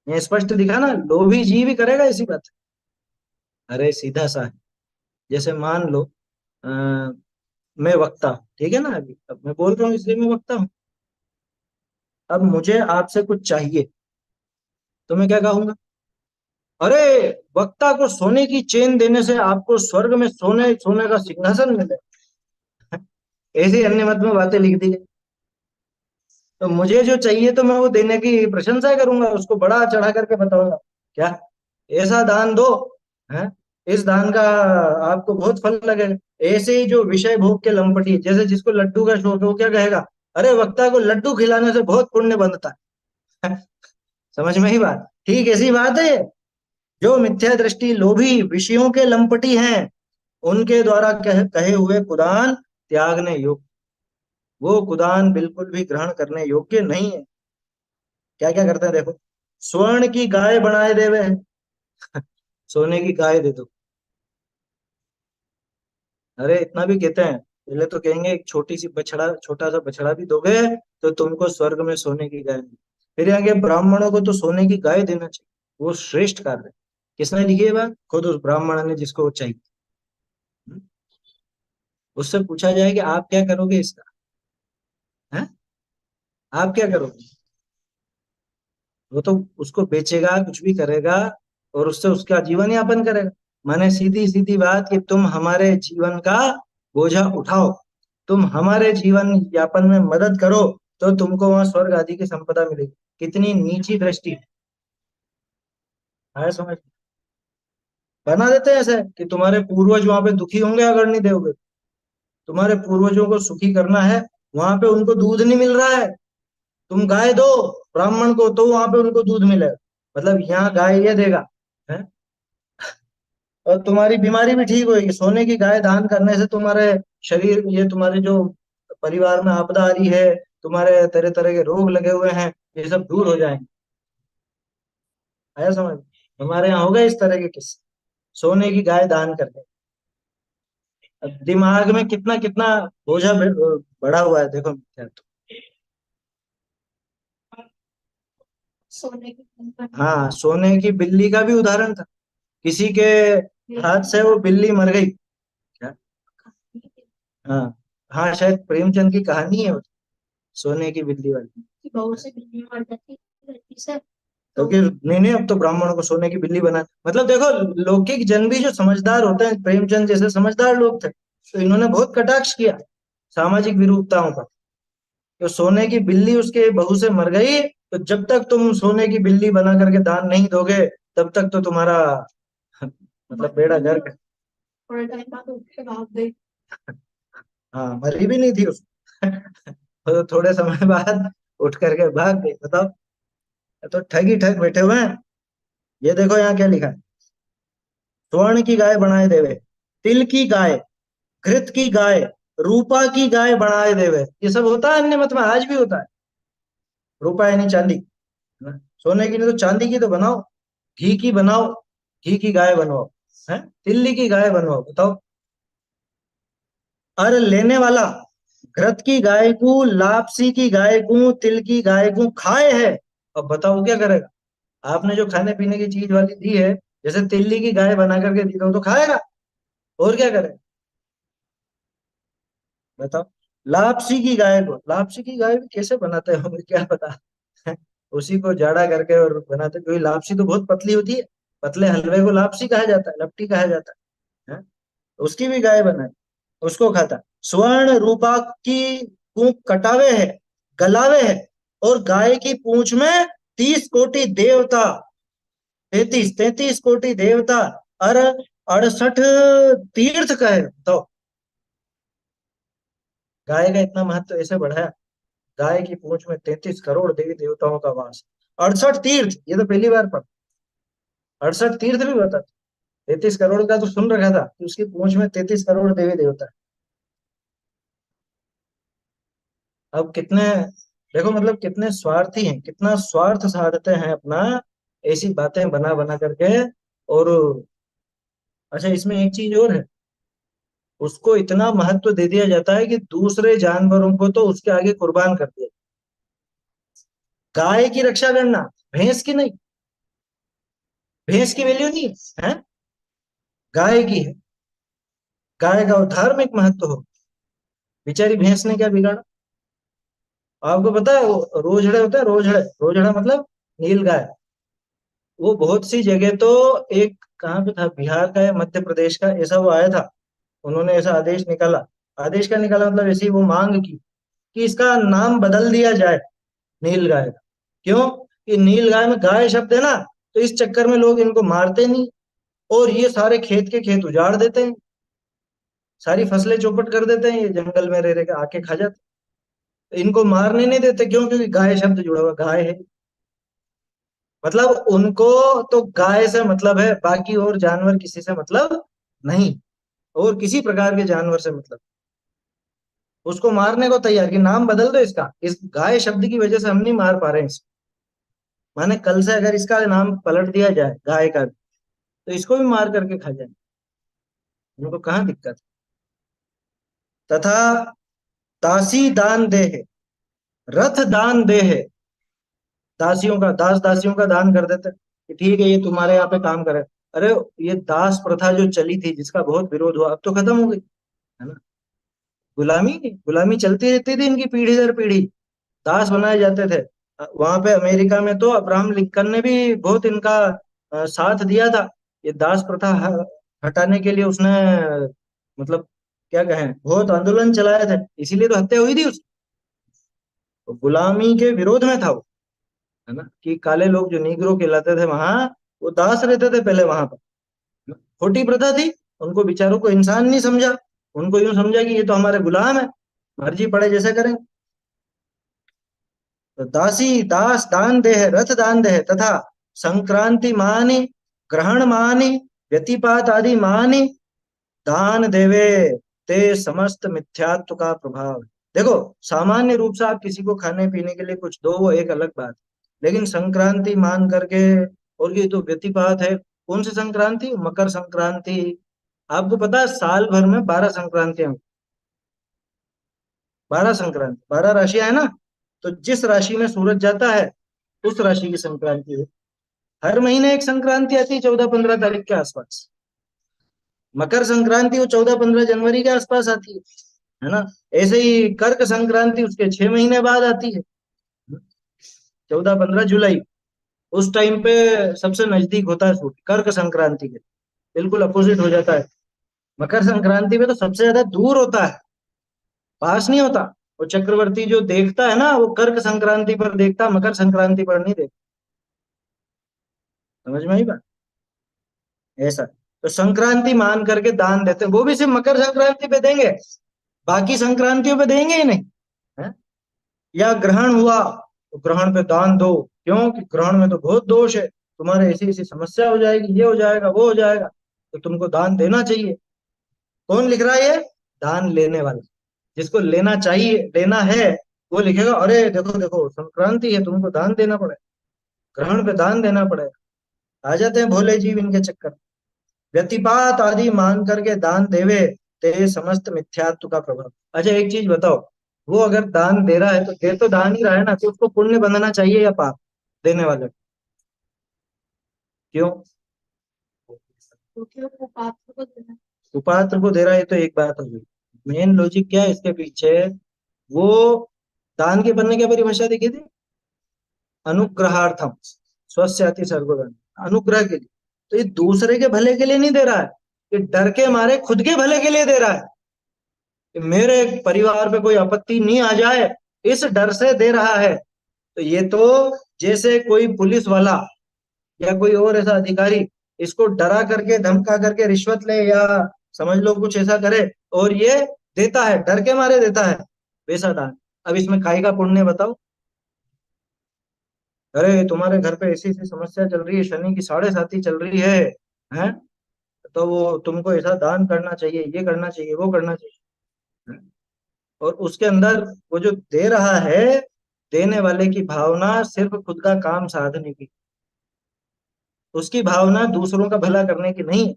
ये स्पष्ट दिखा ना, लोभी जीव ही करेगा ऐसी बात। अरे सीधा सा है, जैसे मान लो, आ, मैं वक्ता हूं, ठीक है ना, अभी अब मैं बोल रहा हूँ इसलिए मैं वक्ता हूँ। अब मुझे आपसे कुछ चाहिए, तो मैं क्या कहूंगा? अरे वक्ता को सोने की चेन देने से आपको स्वर्ग में सोने सोने का सिंहासन मिले। ऐसी अन्य मत में बातें लिख दी गई। तो मुझे जो चाहिए तो मैं वो देने की प्रशंसा करूंगा, उसको बड़ा चढ़ा करके बताऊंगा। क्या, ऐसा दान दो, है? इस दान का आपको बहुत फल लगेगा। ऐसे ही जो विषय भोग के लंपटी, जैसे जिसको लड्डू का शौक है वो क्या कहेगा? अरे वक्ता को लड्डू खिलाने से बहुत पुण्य बनता है। समझ में ही बात? ठीक ऐसी बात है ये। जो मिथ्या दृष्टि लोभी विषयों के लंपटी हैं, उनके द्वारा कहे हुए कुदान त्यागने योग्य, वो कुदान बिल्कुल भी ग्रहण करने योग्य नहीं है। क्या क्या करते हैं देखो, स्वर्ण की गाय बनाए देवे, सोने की गाय दे दो। अरे इतना भी कहते हैं, पहले तो कहेंगे एक छोटी सी बछड़ा, छोटा सा बछड़ा भी दोगे तो तुमको स्वर्ग में सोने की गाय मिलेगी। फिर आगे ब्राह्मणों को तो सोने की गाय देना चाहिए, वो श्रेष्ठ कार्य है। किसने लिखी है बात? खुद उस ब्राह्मण ने जिसको वो चाहिए। हम्म? उससे पूछा जाए कि आप क्या करोगे इसका, है? आप क्या करोगे? वो तो उसको बेचेगा, कुछ भी करेगा, और उससे उसका जीवन यापन करेगा। माने सीधी सीधी बात कि तुम हमारे जीवन का बोझा उठाओ, तुम हमारे जीवन यापन में मदद करो, तो तुमको वहां स्वर्ग आदि की संपदा मिलेगी। कितनी नीची दृष्टि है। आया समझ? बना देते हैं ऐसे कि तुम्हारे पूर्वज वहां पे दुखी होंगे अगर नहीं दोगे। तुम्हारे पूर्वजों को सुखी करना है, वहां पे उनको दूध नहीं मिल रहा है, तुम गाय दो ब्राह्मण को तो वहां पे उनको दूध मिलेगा। मतलब यहाँ गाय ये देगा, है? और तुम्हारी बीमारी भी ठीक होगी। सोने की गाय दान करने से तुम्हारे शरीर, ये तुम्हारे जो परिवार में आपदा आ रही है, तुम्हारे तरह तरह के रोग लगे हुए हैं, ये सब दूर हो जाएंगे। आया समझ? हमारे यहाँ होगा इस तरह के किस्से, सोने की गाय दान करने। अब दिमाग में कितना कितना बोझा बढ़ा हुआ है देखो क्या तो। हाँ, सोने की बिल्ली का भी उदाहरण था। किसी के हाथ से वो बिल्ली मर गई। क्या? हाँ, हाँ शायद प्रेमचंद की कहानी है वो, सोने की बिल्ली वाली। तो कि नहीं नहीं, अब तो ब्राह्मणों को सोने की बिल्ली बना, मतलब देखो, लौकिक जन भी जो समझदार होते हैं, प्रेमचंद जैसे समझदार लोग थे, तो इन्होंने बहुत कटाक्ष किया सामाजिक विरूपताओं का। तो सोने की बिल्ली उसके बहू से मर गई, तो जब तक तुम सोने की बिल्ली बना करके दान नहीं दोगे, तब तक तो तुम्हारा मतलब बेड़ा गर्क है। थोड़े टाइम बाद उठ के भाग गई। हाँ, मरी भी नहीं थी उस तो थोड़े समय बाद उठ करके भाग गई, बताओ। तो ठग ही ठग बैठे हुए हैं। ये देखो यहाँ क्या लिखा है, स्वर्ण की गाय बनाए देवे, तिल की गाय, घृत की गाय, रूपा की गाय बनाए देवे। ये सब होता है अन्य मत में, आज भी होता है। रूपा यानी चांदी, है ना? सोने की नहीं तो चांदी की तो बनाओ, घी की बनाओ, घी की गाय बनवाओ, है? तिल्ली की गाय बनवाओ, बताओ। अरे लेने वाला घृत की गाय को, लापसी की गाय को, तिल की गाय को खाए है, अब बताओ क्या करेगा? आपने जो खाने पीने की चीज वाली दी है, जैसे तिल्ली की गाय बना करके दी, तो खाएगा, और क्या करेगा? बताओ। लापसी की गाय को, लापसी की गाय भी कैसे बनाते हैं मुझे क्या पता उसी को जाड़ा करके और बनाते, क्योंकि लापसी तो बहुत पतली होती है, पतले हलवे को लापसी कहा जाता है, लपटी कहा जाता है? उसकी भी गाय बनाई, उसको खाता। स्वर्ण रूपा की पूंछ कटावे है, गलावे है, और गाय की पूंछ में 30 कोटि देवता, 33 कोटि देवता, और 68 तीर्थ का है तो। गाय का इतना महत्व ऐसे बढ़ाया, गाय की पूंछ में 33 करोड़ देवी देवताओं का वास, 68 तीर्थ, ये तो पहली बार पढ़ा। 68 तीर्थ भी बता, 33 करोड़ का तो सुन रखा था कि उसकी पूंछ में 33 करोड़ देवी देवता है। अब कितने, देखो मतलब कितने स्वार्थी हैं, कितना स्वार्थ साधते हैं अपना, ऐसी बातें बना बना करके। और अच्छा, इसमें एक चीज और है, उसको इतना महत्व दे दिया जाता है कि दूसरे जानवरों को तो उसके आगे कुर्बान कर दिया। गाय की रक्षा करना, भैंस की नहीं। भैंस की वैल्यू नहीं है, हैं? गाय की है। गाय का धार्मिक महत्व हो, बेचारी भैंस ने क्या बिगाड़ा? आपको पता है वो रोजड़े होते हैं, रोजड़े, रोजड़ा मतलब नील गाय। वो बहुत सी जगह तो, एक कहाँ पे था, बिहार का या मध्य प्रदेश का, ऐसा वो आया था, उन्होंने ऐसा आदेश निकाला। आदेश का निकाला मतलब ऐसी वो मांग की कि इसका नाम बदल दिया जाए नील गाय का। क्यों? कि नील गाय में गाय शब्द है ना, तो इस चक्कर में लोग इनको मारते नहीं, और ये सारे खेत के खेत उजाड़ देते हैं, सारी फसलें चौपट कर देते हैं, ये जंगल में रह रह के आके खा जाते हैं। इनको मारने नहीं देते, क्यों? क्योंकि गाय शब्द जुड़ा हुआ, गाय है। मतलब उनको तो गाय से मतलब है, बाकी और जानवर किसी से मतलब नहीं, और किसी प्रकार के जानवर से मतलब। उसको मारने को तैयार कि नाम बदल दो इसका, इस गाय शब्द की वजह से हम नहीं मार पा रहे हैं इसको। माने कल से अगर इसका नाम पलट दिया जाए गाय का, तो इसको भी मार करके खा जाए, उनको कहाँ दिक्कत। तथा दासी दान दे है, रथ दान दे है। दासियों का, दास दासियों का दान कर देते कि ठीक है ये तुम्हारे यहाँ पे काम करे। अरे ये दास प्रथा जो चली थी, जिसका बहुत विरोध हुआ, अब तो खत्म हो गई है ना। गुलामी, गुलामी चलती रहती थी इनकी पीढ़ी दर पीढ़ी, दास बनाए जाते थे। वहां पे अमेरिका में तो अब्राहम लिंकन ने भी बहुत इनका साथ दिया था। ये दास प्रथा हटाने के लिए उसने मतलब क्या कहें, बहुत आंदोलन चलाए थे, इसीलिए तो हत्या हुई थी उसकी। तो गुलामी के विरोध में था वो, है ना, कि काले लोग जो नीग्रो कहलाते थे वहां, वो दास रहते थे पहले वहां पर। खोटी प्रथा थी, उनको बेचारों को इंसान नहीं समझा, उनको यूं समझा कि ये तो हमारे गुलाम है, मर्जी पड़े जैसे करें। तो दासी दास दान देह रथ दान देह तथा संक्रांति मानि ग्रहण मानि व्यतिपात आदि मानि दान देवे ते समस्त मिथ्यात्व का प्रभाव। देखो, सामान्य रूप से आप किसी को खाने पीने के लिए कुछ दो, वो एक अलग बात, लेकिन संक्रांति मान करके, और ये तो व्यतिपात है। कौन सी संक्रांति? मकर संक्रांति। आपको पता है साल भर में 12 संक्रांतियां, 12 संक्रांति, 12 राशियां है ना, तो जिस राशि में सूरज जाता है उस राशि की संक्रांति है। हर महीने एक संक्रांति आती है 14-15 तारीख के आसपास। मकर संक्रांति वो 14-15 जनवरी के आसपास आती है ना। ऐसे ही कर्क संक्रांति उसके 6 महीने बाद आती है, 14-15 जुलाई। उस टाइम पे सबसे नजदीक होता है सूर्य, कर्क संक्रांति के बिल्कुल अपोजिट हो जाता है। मकर संक्रांति में तो सबसे ज्यादा दूर होता है, पास नहीं होता। वो चक्रवर्ती जो देखता है ना, वो कर्क संक्रांति पर देखता, मकर संक्रांति पर नहीं देखता। समझ में आई बात? ऐसा, तो संक्रांति मान करके दान देते हैं, वो भी सिर्फ मकर संक्रांति पे देंगे, बाकी संक्रांतियों पे देंगे ही नहीं है? या ग्रहण हुआ तो ग्रहण पे दान दो, क्यों कि ग्रहण में तो बहुत दोष है, तुम्हारे ऐसी ऐसी समस्या हो जाएगी, ये हो जाएगा वो हो जाएगा, तो तुमको दान देना चाहिए। कौन लिख रहा है ये? दान लेने वाला, जिसको लेना चाहिए, लेना है, वो लिखेगा अरे देखो देखो संक्रांति है, तुमको दान देना पड़ेगा, ग्रहण पे दान देना पड़ेगा। आ जाते हैं भोले जीव इनके चक्कर में। व्यतिपात आदि मान करके दान देवे ते समस्त मिथ्यात्व का प्रभाव। अच्छा एक चीज बताओ, वो अगर दान दे रहा है तो दे तो दान ही रहा है ना, तो उसको पुण्य बंधना चाहिए या पाप देने वाले को? क्यों? क्योंकि वो कुपात्र को दे रहा है, तो एक बात हो गई। मेन लॉजिक क्या है इसके पीछे? वो दान के बनने की परिभाषा देखी थी, अनुग्रहार्थम स्वस्याति सर्वधर्म, अनुग्रह के लिए। तो ये दूसरे के भले के लिए नहीं दे रहा है, ये डर के मारे खुद के भले के लिए दे रहा है, कि मेरे परिवार पे कोई आपत्ति नहीं आ जाए, इस डर से दे रहा है। तो ये तो जैसे कोई पुलिस वाला या कोई और ऐसा अधिकारी इसको डरा करके धमका करके रिश्वत ले, या समझ लो कुछ ऐसा करे, और ये देता है, डर के मारे देता है, वैसा दान। अब इसमें काय का पुण्य बताओ? अरे तुम्हारे घर पे ऐसी ऐसी समस्या चल रही है, शनि की 7.5 चल रही है, तो वो तुमको ऐसा दान करना चाहिए, ये करना चाहिए, वो करना चाहिए, हैं? और उसके अंदर वो जो दे रहा है, देने वाले की भावना सिर्फ खुद का काम साधने की, उसकी भावना दूसरों का भला करने की नहीं,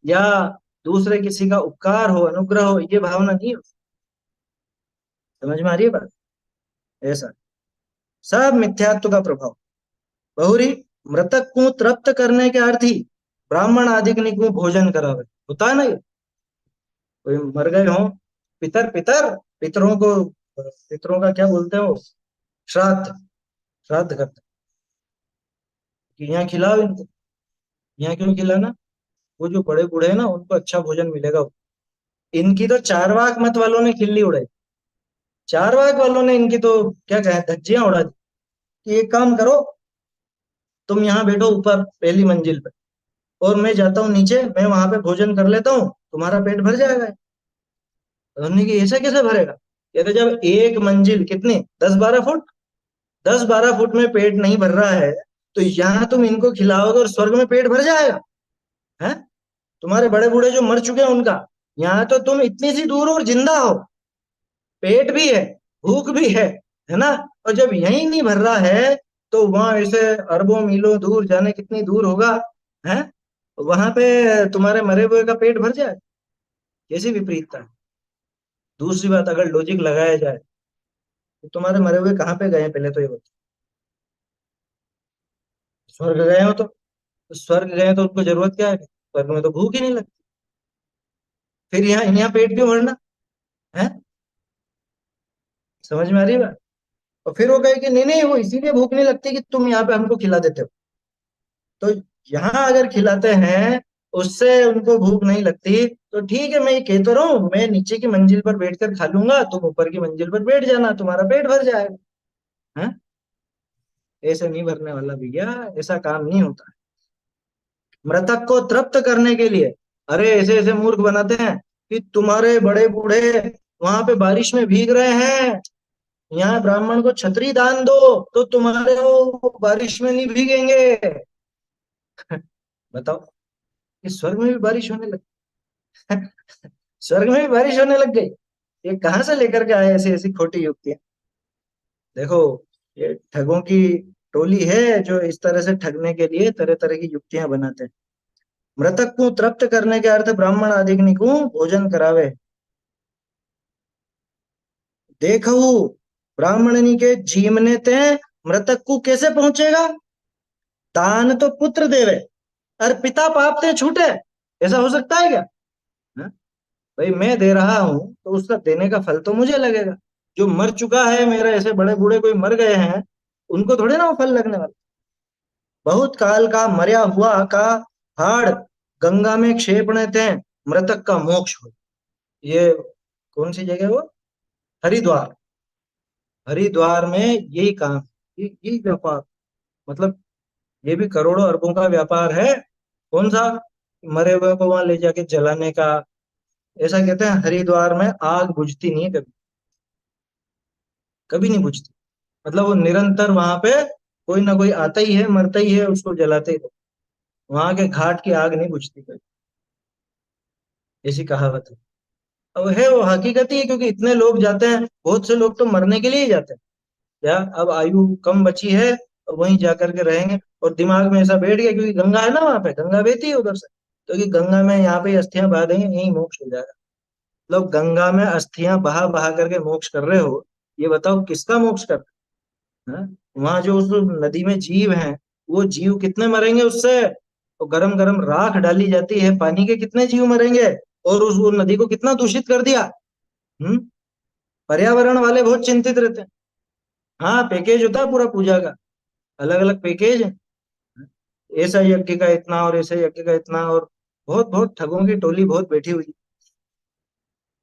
या दूसरे किसी का उपकार हो, अनुग्रह हो, ये भावना नहीं हो। समझ में आ रही है बात? ऐसा सब मिथ्यात्व का प्रभाव। बहुरी मृतक को तृप्त करने के अर्थ ही ब्राह्मण आदि को भोजन करावे, होता है ना ये। कोई मर गए हो, पितर पितर पितरों को, पितरों का क्या बोलते हो, श्राद्ध, श्राद्ध करते कि यहाँ खिलाओ इनको। यहाँ क्यों खिलाना? वो जो बड़े बूढ़े हैं ना, उनको अच्छा भोजन मिलेगा। इनकी तो चारवाक मत वालों ने खिल्ली उड़ाई, चारवाक वालों ने इनकी तो क्या कहे धज्जियां उड़ा दी, कि एक काम करो, तुम यहाँ बैठो ऊपर पहली मंजिल पे, और मैं जाता हूँ नीचे, मैं वहां पे भोजन कर लेता हूँ, तुम्हारा पेट भर जाएगा। हमने कि ऐसा कैसे भरेगा? कहते जब एक मंजिल कितनी, 10-12 फुट, 10-12 फुट में पेट नहीं भर रहा है, तो यहाँ तुम इनको खिलाओगे और स्वर्ग में पेट भर जाएगा है? तुम्हारे बड़े बूढ़े जो मर चुके हैं उनका, यहाँ तो तुम इतनी सी दूर और जिंदा हो, पेट भी है, भूख भी है ना। और जब यही नहीं भर रहा है तो वहां ऐसे अरबों मीलों दूर जाने कितनी दूर होगा, है। वहां पे तुम्हारे मरे हुए का पेट भर जाए, कैसी विपरीतता है। दूसरी बात, अगर लॉजिक लगाया जाए तो तुम्हारे मरे हुए कहाँ पे गए हैं पहले तो ये बताओ। स्वर्ग गए हो तो स्वर्ग गए तो उनको जरूरत क्या है, स्वर्ग में तो भूख ही नहीं लगती। फिर यहाँ यहाँ पेट क्यों भरना है। समझ में आ रही है बात। और फिर वो कहे कि नहीं नहीं, वो इसीलिए भूख नहीं लगती कि तुम यहाँ पे हमको खिला देते हो। तो यहाँ अगर खिलाते हैं उससे उनको भूख नहीं लगती, तो ठीक है, मैं ये कहता रहा हूँ, मैं नीचे की मंजिल पर बैठकर खा लूंगा, तुम ऊपर की मंजिल पर बैठ जाना, तुम्हारा पेट भर जाएगा। है। ऐसे नहीं भरने वाला भैया, ऐसा काम नहीं होता। मृतक को तृप्त करने के लिए, अरे ऐसे ऐसे मूर्ख बनाते हैं कि तुम्हारे बड़े बूढ़े वहां पे बारिश में भीग रहे हैं, यहाँ ब्राह्मण को छतरी दान दो तो तुम्हारे वो बारिश में नहीं भीगेंगे। बताओ, कि स्वर्ग में भी बारिश होने लग स्वर्ग में भी बारिश होने लग गई। ये कहाँ से लेकर के आए ऐसी ऐसी खोटी युक्तियां। देखो, ये ठगों की टोली है जो इस तरह से ठगने के लिए तरह तरह की युक्तियां बनाते हैं। मृतक को तृप्त करने के अर्थ ब्राह्मण आदि को भोजन करावे। देखो, ब्राह्मणनी के जीवने ते मृतक को कैसे पहुंचेगा। दान तो पुत्र देवे और पिता पाप ते छूटे, ऐसा हो सकता है क्या। हाँ? भाई मैं दे रहा हूं तो उसका देने का फल तो मुझे लगेगा। जो मर चुका है, मेरे ऐसे बड़े बूढ़े कोई मर गए हैं, उनको थोड़े ना वो फल लगने वाला। बहुत काल का मर्या हुआ का हाड़ गंगा में क्षेपण थे, मृतक का मोक्ष हो। ये कौन सी जगह है वो, हरिद्वार। हरिद्वार में यही काम, यही व्यापार, मतलब ये भी करोड़ों अरबों का व्यापार है। कौन सा, मरे हुए को वहां ले जाके जलाने का। ऐसा कहते हैं हरिद्वार में आग बुझती नहीं है कभी, कभी नहीं बुझती। मतलब वो निरंतर वहां पे कोई ना कोई आता ही है, मरता ही है, उसको जलाते ही रहो। वहां के घाट की आग नहीं बुझती कभी, ऐसी कहावत है। अब है वो हकीकत ही है, क्योंकि इतने लोग जाते हैं, बहुत से लोग तो मरने के लिए ही जाते हैं। या अब आयु कम बची है और वहीं जाकर के रहेंगे, और दिमाग में ऐसा बैठ गया क्योंकि गंगा है ना वहां पे, गंगा बहती है उधर से, तो कि गंगा में यहाँ पे अस्थियां बहा देंगे, यही मोक्ष हो जाएगा। लोग गंगा में अस्थियां बहा बहा करके मोक्ष कर रहे हो, ये बताओ किसका मोक्ष कर रहे हैं। वहां जो उस नदी में जीव हैं, वो जीव कितने मरेंगे उससे। तो गरम गरम राख डाली जाती है, पानी के कितने जीव मरेंगे। और उस वो नदी को कितना दूषित कर दिया। हम्म। पर्यावरण वाले बहुत चिंतित रहते हैं। हाँ, पैकेज होता है पूरा पूजा का, अलग अलग पैकेज है। ऐसा यज्ञ का इतना और ऐसा यज्ञ का इतना, और बहुत बहुत ठगों की टोली बहुत बैठी हुई है।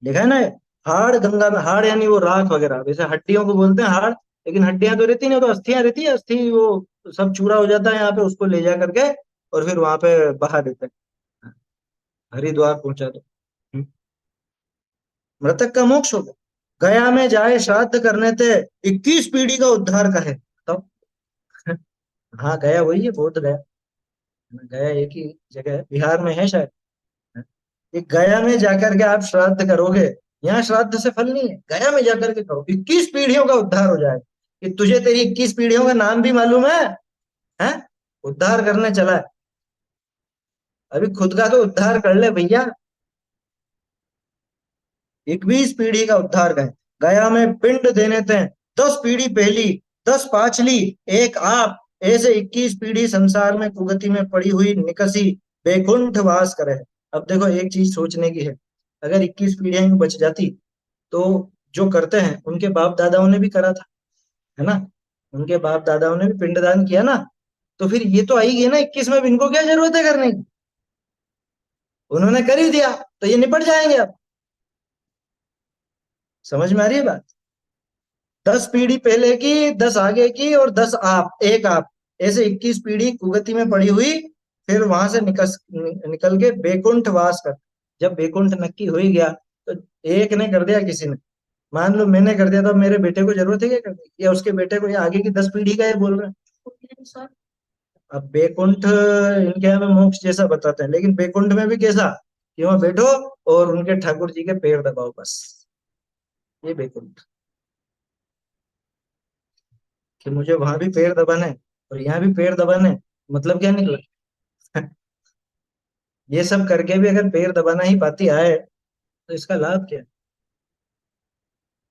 देखा है ना। हाड़ गंगा में, हाड़ यानी वो राख वगैरह, वैसे हड्डियों को बोलते हैं हाड़, लेकिन हड्डियां तो रहती नहीं, वो तो अस्थियां रहती है, अस्थि वो सब चूरा हो जाता है यहाँ पे, उसको ले जा करके और फिर वहां पे बहा देते हैं, हरिद्वार पहुंचा दो। हम्म। मृतक का मोक्ष हो गया। गया में जाए श्राद्ध करने थे, 21 पीढ़ी का उद्धार का है तो। हाँ, गया वही है, बोध गया। गया एक ही जगह है, बिहार में है शायद। ये गया में जाकर के आप श्राद्ध करोगे, यहाँ श्राद्ध से फल नहीं है, गया में जाकर के करो, 21 पीढ़ियों का उद्धार हो जाएगा। कि तुझे तेरी 21 पीढ़ियों का नाम भी मालूम है। हैं। उद्धार करने चला है, अभी खुद का तो उद्धार कर ले भैया। 21 पीढ़ी का उद्धार गए। गया में पिंड देने थे, 10 पीढ़ी पहली, 10 पांचली, एक आप, ऐसे 21 पीढ़ी संसार में कुगति में पड़ी हुई निकसी बैकुंठ वास करे। अब देखो, एक चीज सोचने की है, अगर 21 पीढ़ियां यूं बच जाती तो जो करते हैं उनके बाप दादाओं ने भी करा था, है ना। उनके बाप दादाओं ने भी पिंडदान किया ना, तो फिर ये तो आई गई ना 21 में, इनको क्या जरूरत है करने की। उन्होंने कर ही दिया तो ये निपट जाएंगे अब। समझ में आ रही है बात। 10 पीढ़ी पहले की, 10 आगे की, और 10 आप, एक आप, ऐसे 21 पीढ़ी कुगति में पड़ी हुई, फिर वहां से निकल के बैकुंठ वास कर। जब बैकुंठ नक्की हो ही गया तो एक ने कर दिया किसी ने, मान लो मैंने कर दिया, तो अब मेरे बेटे को जरूरत है क्या करने की? या उसके बेटे को, या आगे की 10 पीढ़ी का ये बोल रहे हैं। अब बैकुंठ इनके यहाँ में मोक्ष जैसा बताते हैं, लेकिन बैकुंठ में भी कैसा, कि वहां बैठो और उनके ठाकुर जी के पैर दबाओ बस। ये बेकुंठ, कि मुझे वहां भी पेड़ दबाने और यहाँ भी पेड़ दबाने, मतलब क्या निकला? ये सब करके भी अगर पेड़ दबाना ही पाती आए तो इसका लाभ क्या?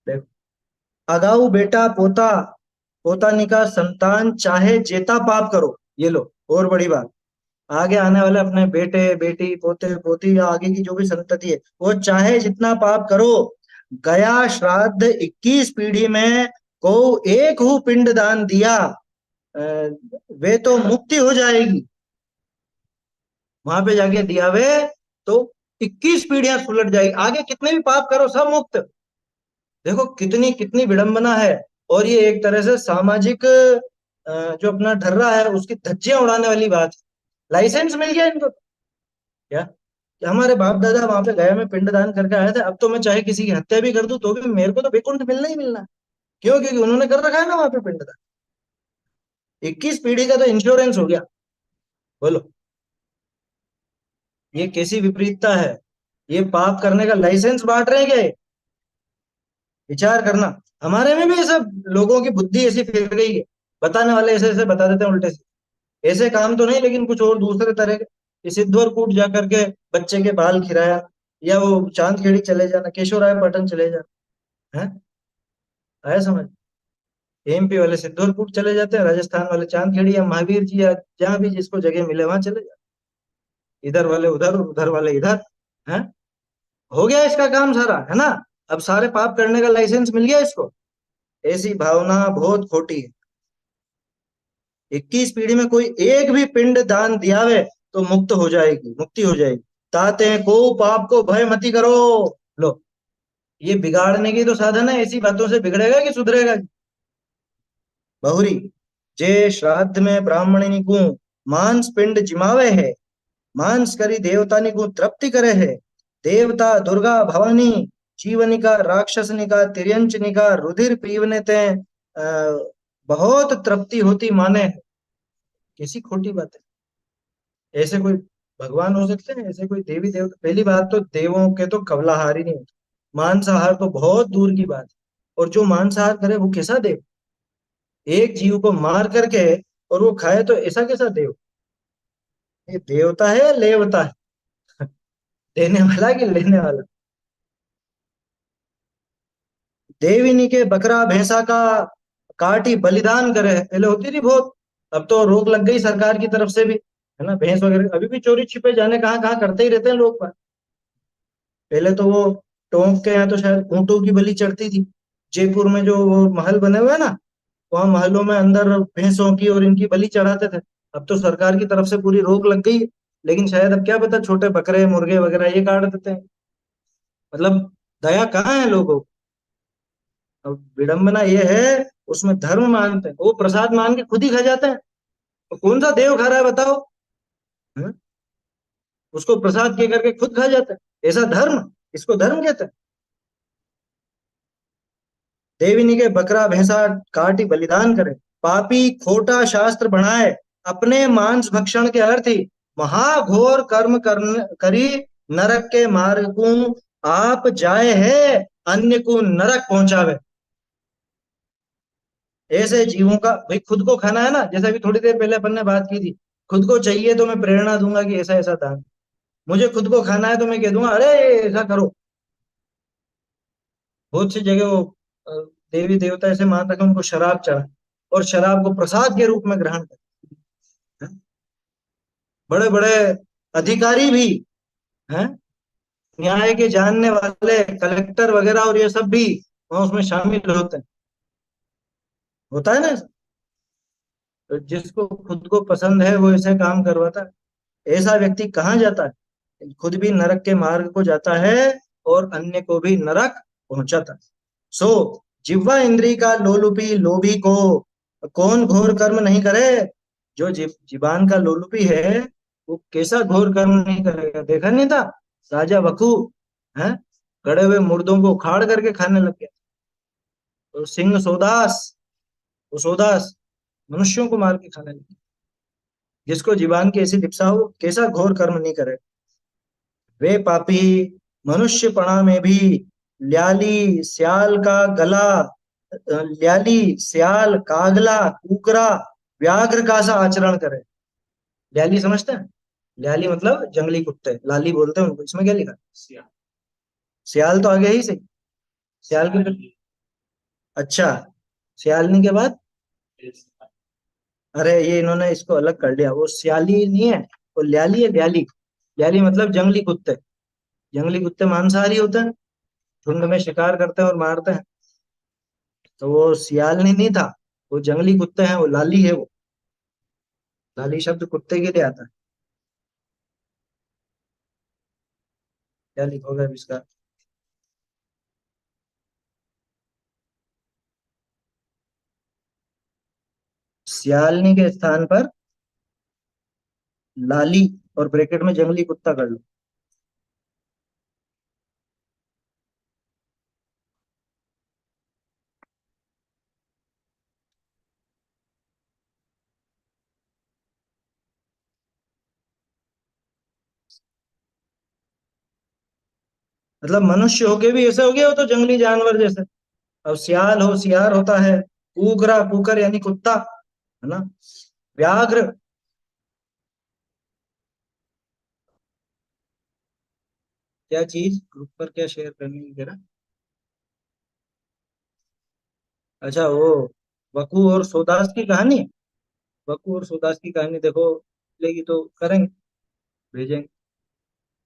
देखो, अगाऊ बेटा पोता, पोतानी का संतान चाहे जेता पाप करो, ये लो और बड़ी बात, आगे आने वाले अपने बेटे बेटी पोते पोती या आगे की जो भी संतति है, वो चाहे जितना पाप करो, गया श्राद्ध 21 पीढ़ी में को एक हु पिंड दान दिया, वे तो मुक्ति हो जाएगी। वहां पे जाके दिया वे तो 21 पीढ़ियां सुलट जाएगी, आगे कितने भी पाप करो सब मुक्त। देखो कितनी कितनी विडंबना है। और ये एक तरह से सामाजिक जो अपना ढर्रा है उसकी धज्जियां उड़ाने वाली बात है। लाइसेंस मिल गया इनको क्या, कि हमारे बाप दादा वहां पे गया में पिंडदान करके आए थे, अब तो मैं चाहे किसी की हत्या भी कर दूं तो भी मेरे को तो वैकुंठ मिलना ही मिलना है। क्यों? क्योंकि उन्होंने कर रखा है ना वहां पे पिंडदान। 21 पीढ़ी का तो इंश्योरेंस हो गया। बोलो, ये कैसी विपरीतता है? ये पाप करने का लाइसेंस बांट रहे हैं क्या ये? विचार करना। हमारे में भी ये सब लोगों की बुद्धि ऐसी फिर गई है, बताने वाले ऐसे ऐसे बता देते हैं उल्टे से। ऐसे काम तो नहीं, लेकिन कुछ और दूसरे तरह के, ये सिद्धवर कूट जा करके बच्चे के बाल खिराया, या वो चांदखेड़ी चले जाना, केशवराय पाटन चले जाना, है आया समझ? एमपी वाले सिद्धवर कूट चले जाते हैं, राजस्थान वाले चांदखेड़ी या महावीर जी, या जहां भी जिसको जगह मिले वहां चले जाते, इधर वाले उधर और उधर वाले इधर। है, हो गया इसका काम सारा, है ना? अब सारे पाप करने का लाइसेंस मिल गया इसको। ऐसी भावना बहुत खोटी है। 21 पीढ़ी में कोई एक भी पिंड दान दियावे तो मुक्त हो जाएगी, मुक्ति हो जाएगी। ताते को पाप को भय मति करो। लो, ये बिगाड़ने की तो साधन है, ऐसी बातों से बिगड़ेगा कि सुधरेगा? बहुरी, जे श्राद्ध में ब्राह्मणी को मांस पिंड जिमावे है, मांस करी देवतानी को तृप्ति करे है, देवता दुर्गा भवानी जीवनिका राक्षसनिका तिर्यंचनिका रुधिर पीवने ते बहुत तृप्ति होती माने। कैसी खोटी बात है? ऐसे कोई भगवान हो सकते हैं? ऐसे कोई देवी देवता? पहली बात तो देवों के तो कवलाहार ही नहीं होते, मांसाहार तो बहुत दूर की बात है। और जो मांसाहार करे वो कैसा देव? एक जीव को मार करके और वो खाए तो ऐसा कैसा देव? ये देवता है या लेवता है? देने वाला कि लेने वाला? देविनी के बकरा भैंसा का काटी बलिदान करे, पहले होती थी बहुत, अब तो रोक लग गई सरकार की तरफ से भी, है ना? भैंस वगैरह अभी भी चोरी छिपे जाने कहाँ कहाँ करते ही रहते हैं लोग बाग। पहले तो वो टोंक के यहाँ तो शायद ऊंटों की बलि चढ़ती थी। जयपुर में जो वो महल बने हुए हैं ना, वहाँ महलों में अंदर भैंसों की और इनकी बलि चढ़ाते थे। अब तो सरकार की तरफ से पूरी रोक लग गई है, लेकिन शायद अब क्या पता छोटे बकरे मुर्गे वगैरह ये काट देते हैं। मतलब दया कहाँ है लोगों को? अब विडंबना ये है, उसमें धर्म मानते हैं, वो प्रसाद मान के खुद ही खा जाते हैं। तो कौन सा देव खा रहा है बताओ? हैं? उसको प्रसाद के करके खुद खा जाते हैं, ऐसा धर्म? इसको धर्म कहते हैं? देविनी के बकरा भैंसा काटी बलिदान करे, पापी खोटा शास्त्र बनाए, अपने मांस भक्षण के अर्थ ही महाघोर कर्म करी नरक के मार्ग को आप जाए है, अन्य को नरक पहुंचावे। ऐसे जीवों का भाई खुद को खाना है ना, जैसे अभी थोड़ी देर पहले अपन ने बात की थी, खुद को चाहिए तो मैं प्रेरणा दूंगा कि ऐसा ऐसा दान, मुझे खुद को खाना है तो मैं कह दूंगा अरे ऐसा करो। बहुत सी जगह वो अ, देवी देवता ऐसे मान रखे उनको शराब चढ़ा, और शराब को प्रसाद के रूप में ग्रहण कर। बड़े बड़े अधिकारी भी हैं, न्याय के जानने वाले कलेक्टर वगैरह और ये सब भी वहाँ उसमें शामिल होते हैं। होता है ना ऐसा? तो जिसको खुद को पसंद है वो ऐसे काम करवाता है। ऐसा व्यक्ति कहाँ जाता है? खुद भी नरक के मार्ग को जाता है और अन्य को भी नरक पहुंचाता है। सो जिह्वा इंद्री का लोलुपी लोभी को कौन घोर कर्म नहीं करे? जो जीवान का लोलुपी है वो कैसा घोर कर्म नहीं करेगा? देखा नहीं था राजा बकू, है, गड़े हुए मुर्दों को उखाड़ करके खाने लग गया। तो सिंह सोदास, वो सोदास मनुष्यों को मार के खाने लग गया। जिसको जीवान की ऐसी लिप्सा हो कैसा घोर कर्म नहीं करे? वे पापी मनुष्यपणा में भी ल्याली सियाल का गला, ल्याली सियाल कागला कुकरा व्याघ्र का सा आचरण करे। ल्याली समझते हैं? ल्याली मतलब जंगली कुत्ते, लाली बोलते हैं उनको। इसमें क्या लिखा है? सियाल तो आगे ही सही। सियाल के अच्छा, सियालनी के बाद? अरे ये इन्होंने इसको अलग कर दिया, वो सियाली नहीं है, वो ल्याली है, ल्याली। ल्याली मतलब जंगली कुत्ते। जंगली कुत्ते मांसाहारी होते हैं, झुंड में शिकार करते हैं और मारते हैं। तो वो सियालनी नहीं था, वो जंगली कुत्ते हैं, वो लाली है वो। लाली शब्द कुत्ते के लिए आता है। क्या लिखोगे अब इसका? सियालनी के स्थान पर लाली और ब्रैकेट में जंगली कुत्ता कर लो। मतलब मनुष्य होके भी ऐसे हो गया, हो तो जंगली जानवर जैसे। अब सियाल हो, सियार होता है। कुकरा, कुकर यानी कुत्ता, है ना। व्याघ्र, क्या चीज ग्रुप पर क्या शेयर करने की कह रहा? अच्छा वो वकू और सोदास की कहानी। वकू और सोदास की कहानी देखो, लेगी तो करेंगे, भेजेंगे।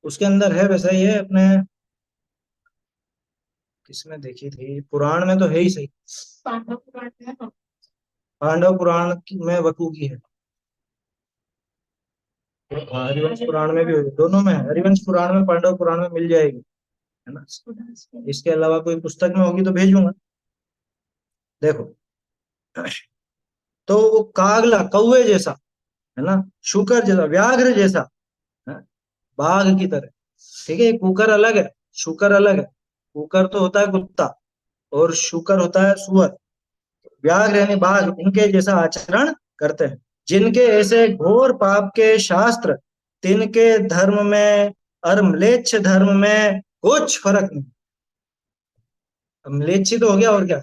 उसके अंदर है वैसा ही है अपने। किसमें देखी थी, पुराण में तो है ही सही। पांडव पुराण में वकू की है। हाँ, हरिवंश पुराण में भी है, दोनों में है। हरिवंश पुराण में, पांडव पुराण में मिल जाएगी, है ना। इसके अलावा कोई पुस्तक में होगी तो भेजूंगा। देखो, तो वो कागला कौवे जैसा, है ना, शुकर जैसा, व्याघ्र जैसा, है, बाघ की तरह। ठीक है, कुकर अलग है, शुकर अलग है। कुकर तो होता है कुत्ता, और शुकर होता है सुअर। व्याघ्र यानी बाघ, इनके जैसा आचरण करते हैं। जिनके ऐसे घोर पाप के शास्त्र, तिनके धर्म में और म्लेच्छ धर्म में कुछ फर्क नहीं। अब म्लेच्छी तो हो गया, और क्या।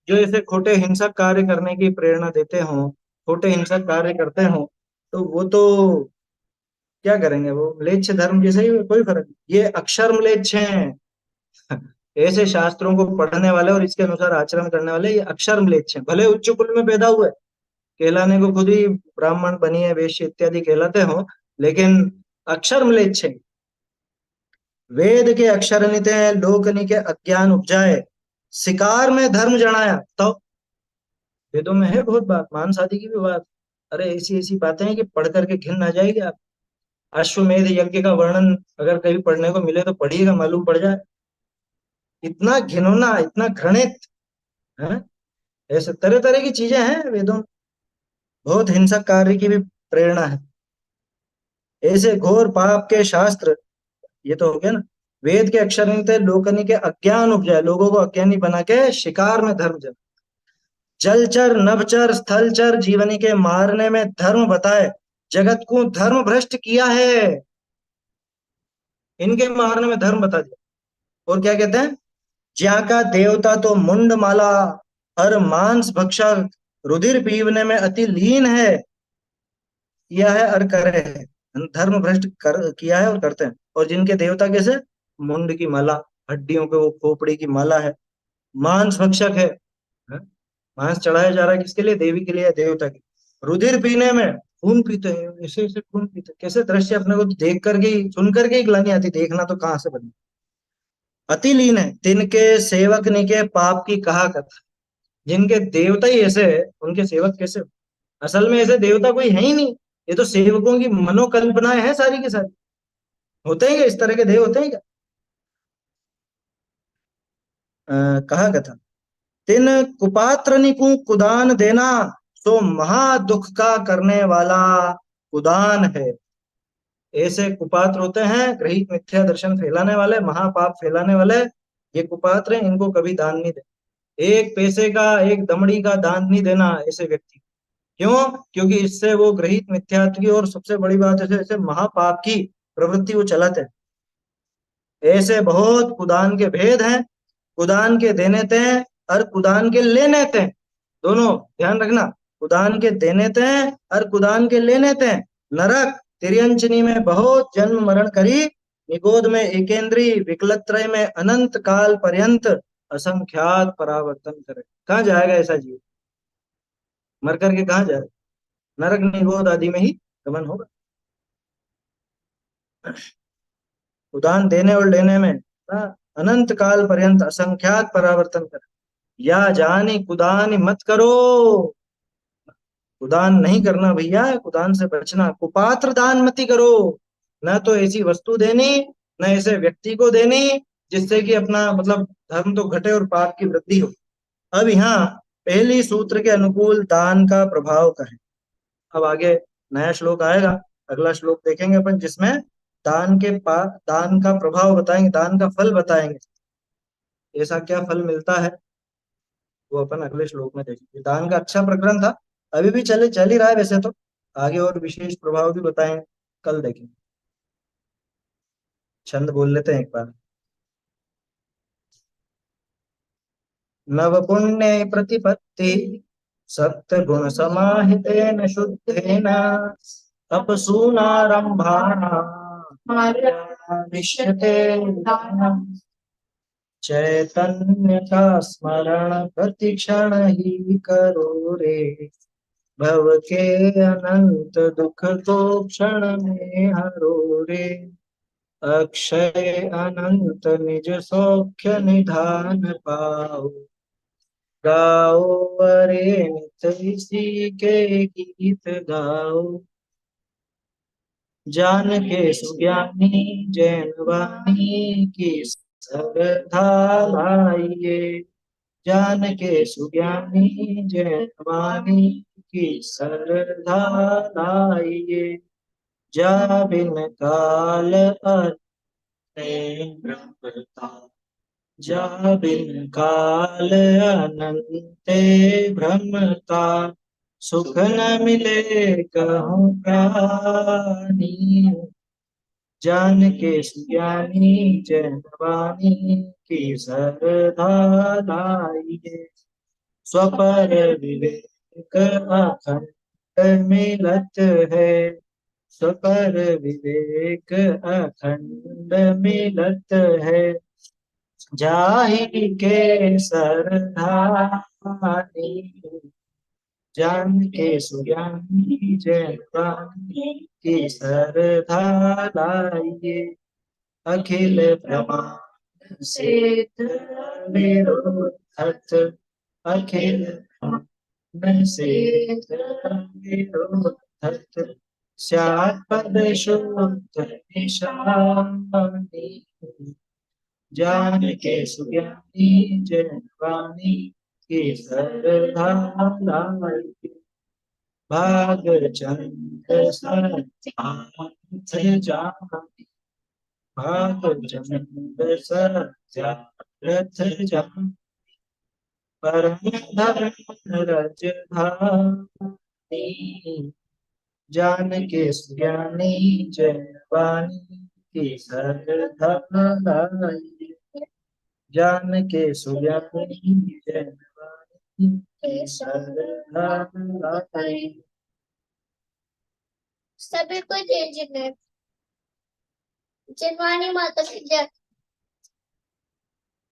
जो ऐसे खोटे हिंसक कार्य करने की प्रेरणा देते हो, खोटे हिंसक कार्य करते हो, तो वो तो क्या करेंगे, वो म्लेच्छ धर्म जैसे ही, कोई फर्क नहीं। ये अक्षर म्लेच्छ हैं। ऐसे शास्त्रों को पढ़ने वाले और इसके अनुसार आचरण करने वाले, ये अक्षर म्लेच्छ हैं। भले उच्च कुल में पैदा हुए, कहलाने को खुद ही ब्राह्मण बनिए, वैश्य इत्यादि कहलाते हो, लेकिन अक्षर म्लेच्छ हैं। वेद के अक्षर निते लोकनि के अज्ञान उपजाए, शिकार में धर्म जनाया। तो वेदों में है बहुत बात, मान शादी की भी बात। अरे ऐसी ऐसी बातें हैं कि पढ़ करके घिन आ जाएगी आप। अश्वमेध यज्ञ का वर्णन अगर कभी पढ़ने को मिले तो पढ़िएगा, मालूम पड़ जाए। इतना घिनौना, इतना घृणित है। ऐसे तरह तरह की चीजें हैं वेदों में। बहुत हिंसक कार्य की भी प्रेरणा है। ऐसे घोर पाप के शास्त्र, ये तो हो गया ना। वेद के अक्षर नहीं थे, लोकनि के अज्ञान उपजाए, लोगों को अज्ञानी बना के शिकार में धर्म जम। जलचर नभचर स्थलचर जीवनी के मारने में धर्म बताए, जगत को धर्म भ्रष्ट किया है। इनके मारने में धर्म बता दिया। और क्या कहते हैं, ज्या का देवता तो मुंड माला, और मांस भक्षक रुधिर पीवने में अति लीन है। किया है और करे है, धर्म भ्रष्ट कर किया है और करते हैं। और जिनके देवता कैसे, मुंड की माला, हड्डियों के वो खोपड़ी की माला है। मांस भक्षक है? मांस चढ़ाया जा रहा है किसके लिए, देवी के लिए, देवता के। रुधिर पीने में, खून पीते हैं, ऐसे ऐसे खून पीते हैं। कैसे दृश्य अपने को देख करके ही, सुन करके ही ग्लानि आती, देखना तो कहाँ से बने। अति लीन है तिनके सेवक निके पाप की कहा कथा। जिनके देवता ही ऐसे है, उनके सेवक कैसे हो? असल में ऐसे देवता कोई है ही नहीं। ये तो सेवकों की मनोकल्पनाएं हैं सारी की सारी। होते हैं क्या इस तरह के देव, होते हैं क्या? कहा कथा, तिन कुपात्र निकु कुदान देना, सो महादुख का करने वाला कुदान है। ऐसे कुपात्र होते हैं, ग्रहित मिथ्या दर्शन फैलाने वाले, महापाप फैलाने वाले। ये कुपात्र हैं, इनको कभी दान नहीं दे। एक पैसे का, एक दमड़ी का दान नहीं देना ऐसे व्यक्ति। क्यों? क्योंकि इससे वो ग्रहित मिथ्या की, और सबसे बड़ी बात ऐसे ऐसे महापाप की प्रवृत्ति वो चलाते हैं। ऐसे बहुत कुदान के भेद हैं। कुदान के देने ते और कुदान के लेने ते, दोनों ध्यान रखना। कुदान के देने ते और कुदान के लेने ते, नरक तिर्यंचनी में बहुत जन्म मरण करी, निगोद में एकेंद्री, विकलत्रय में अनंत काल पर्यंत असंख्यात परावर्तन करे। कहाँ जाएगा ऐसा जीव? मर करके कहाँ जाएगा? नरक निगोद आदि में ही गमन होगा। उदान देने और लेने में अनंत काल पर्यंत असंख्यात परावर्तन कर। या जानी कुदान मत करो, कुदान नहीं करना भैया, कुदान से बचना। कुपात्र दान मत करो, न तो ऐसी वस्तु देनी, न ऐसे व्यक्ति को देनी जिससे कि अपना मतलब धर्म तो घटे और पाप की वृद्धि हो। अब यहाँ पहली सूत्र के अनुकूल दान का प्रभाव का है। अब आगे नया श्लोक आएगा, अगला श्लोक देखेंगे अपन, जिसमें दान का प्रभाव बताएंगे, दान का फल बताएंगे, ऐसा क्या फल मिलता है वो अपन अगले श्लोक में देखेंगे। दान का अच्छा प्रकरण था, अभी भी चल ही रहा है वैसे तो, आगे और विशेष प्रभाव भी बताएंगे, कल देखेंगे। छंद बोल लेते हैं एक बार। नव पुण्य प्रतिपत्ति सत्य गुण समाहितेन शुद्धेन अपसूनारंभाणामिष्यते दानम्। चैतन्य का स्मरण प्रति क्षण ही करो रे, भव के अनंत दुख को क्षण में हरो रे। अक्षय अनंत निज सौख्य निधान पाओ, गाओ अरे नित इसी के गीत गाओ। जान के सुज्ञानी जैन वाणी की श्रद्धा लाइए, जान के सुज्ञानी जैन वाणी की श्रद्धा लाइए। जा बिन काल ब्रह्मता, जा बिन काल अनंते भ्रमता, सुख न मिले कहूँ प्राणी। जान के सुज्ञानी जैनवाणी की श्रद्धा लाइए। स्वपर विवेक अखंड मिलत है, स्वपर विवेक अखंड मिलत है। जाहि के सरधानी, जान के सुज्ञानी जैनवाणी की श्रद्धा लाइए। अखिल प्रमाण से विरोधत, अखिल प्रमाण से विरोधत, स्यात् पद शुद्ध निशानी। जान के सुज्ञानी जैनवाणी की श्रद्धा लाइए। भाग चंद सत्यार्थ जान, भाग चंद सत्यार्थ जान, परम धर्म रजधानी। जान के सुज्ञानी जैनवाणी की श्रद्धा लाइए। जान के सुज्ञानी जैनवाणी की श्रद्धा लाइए। सभी को जय जिनवानी माता की जय।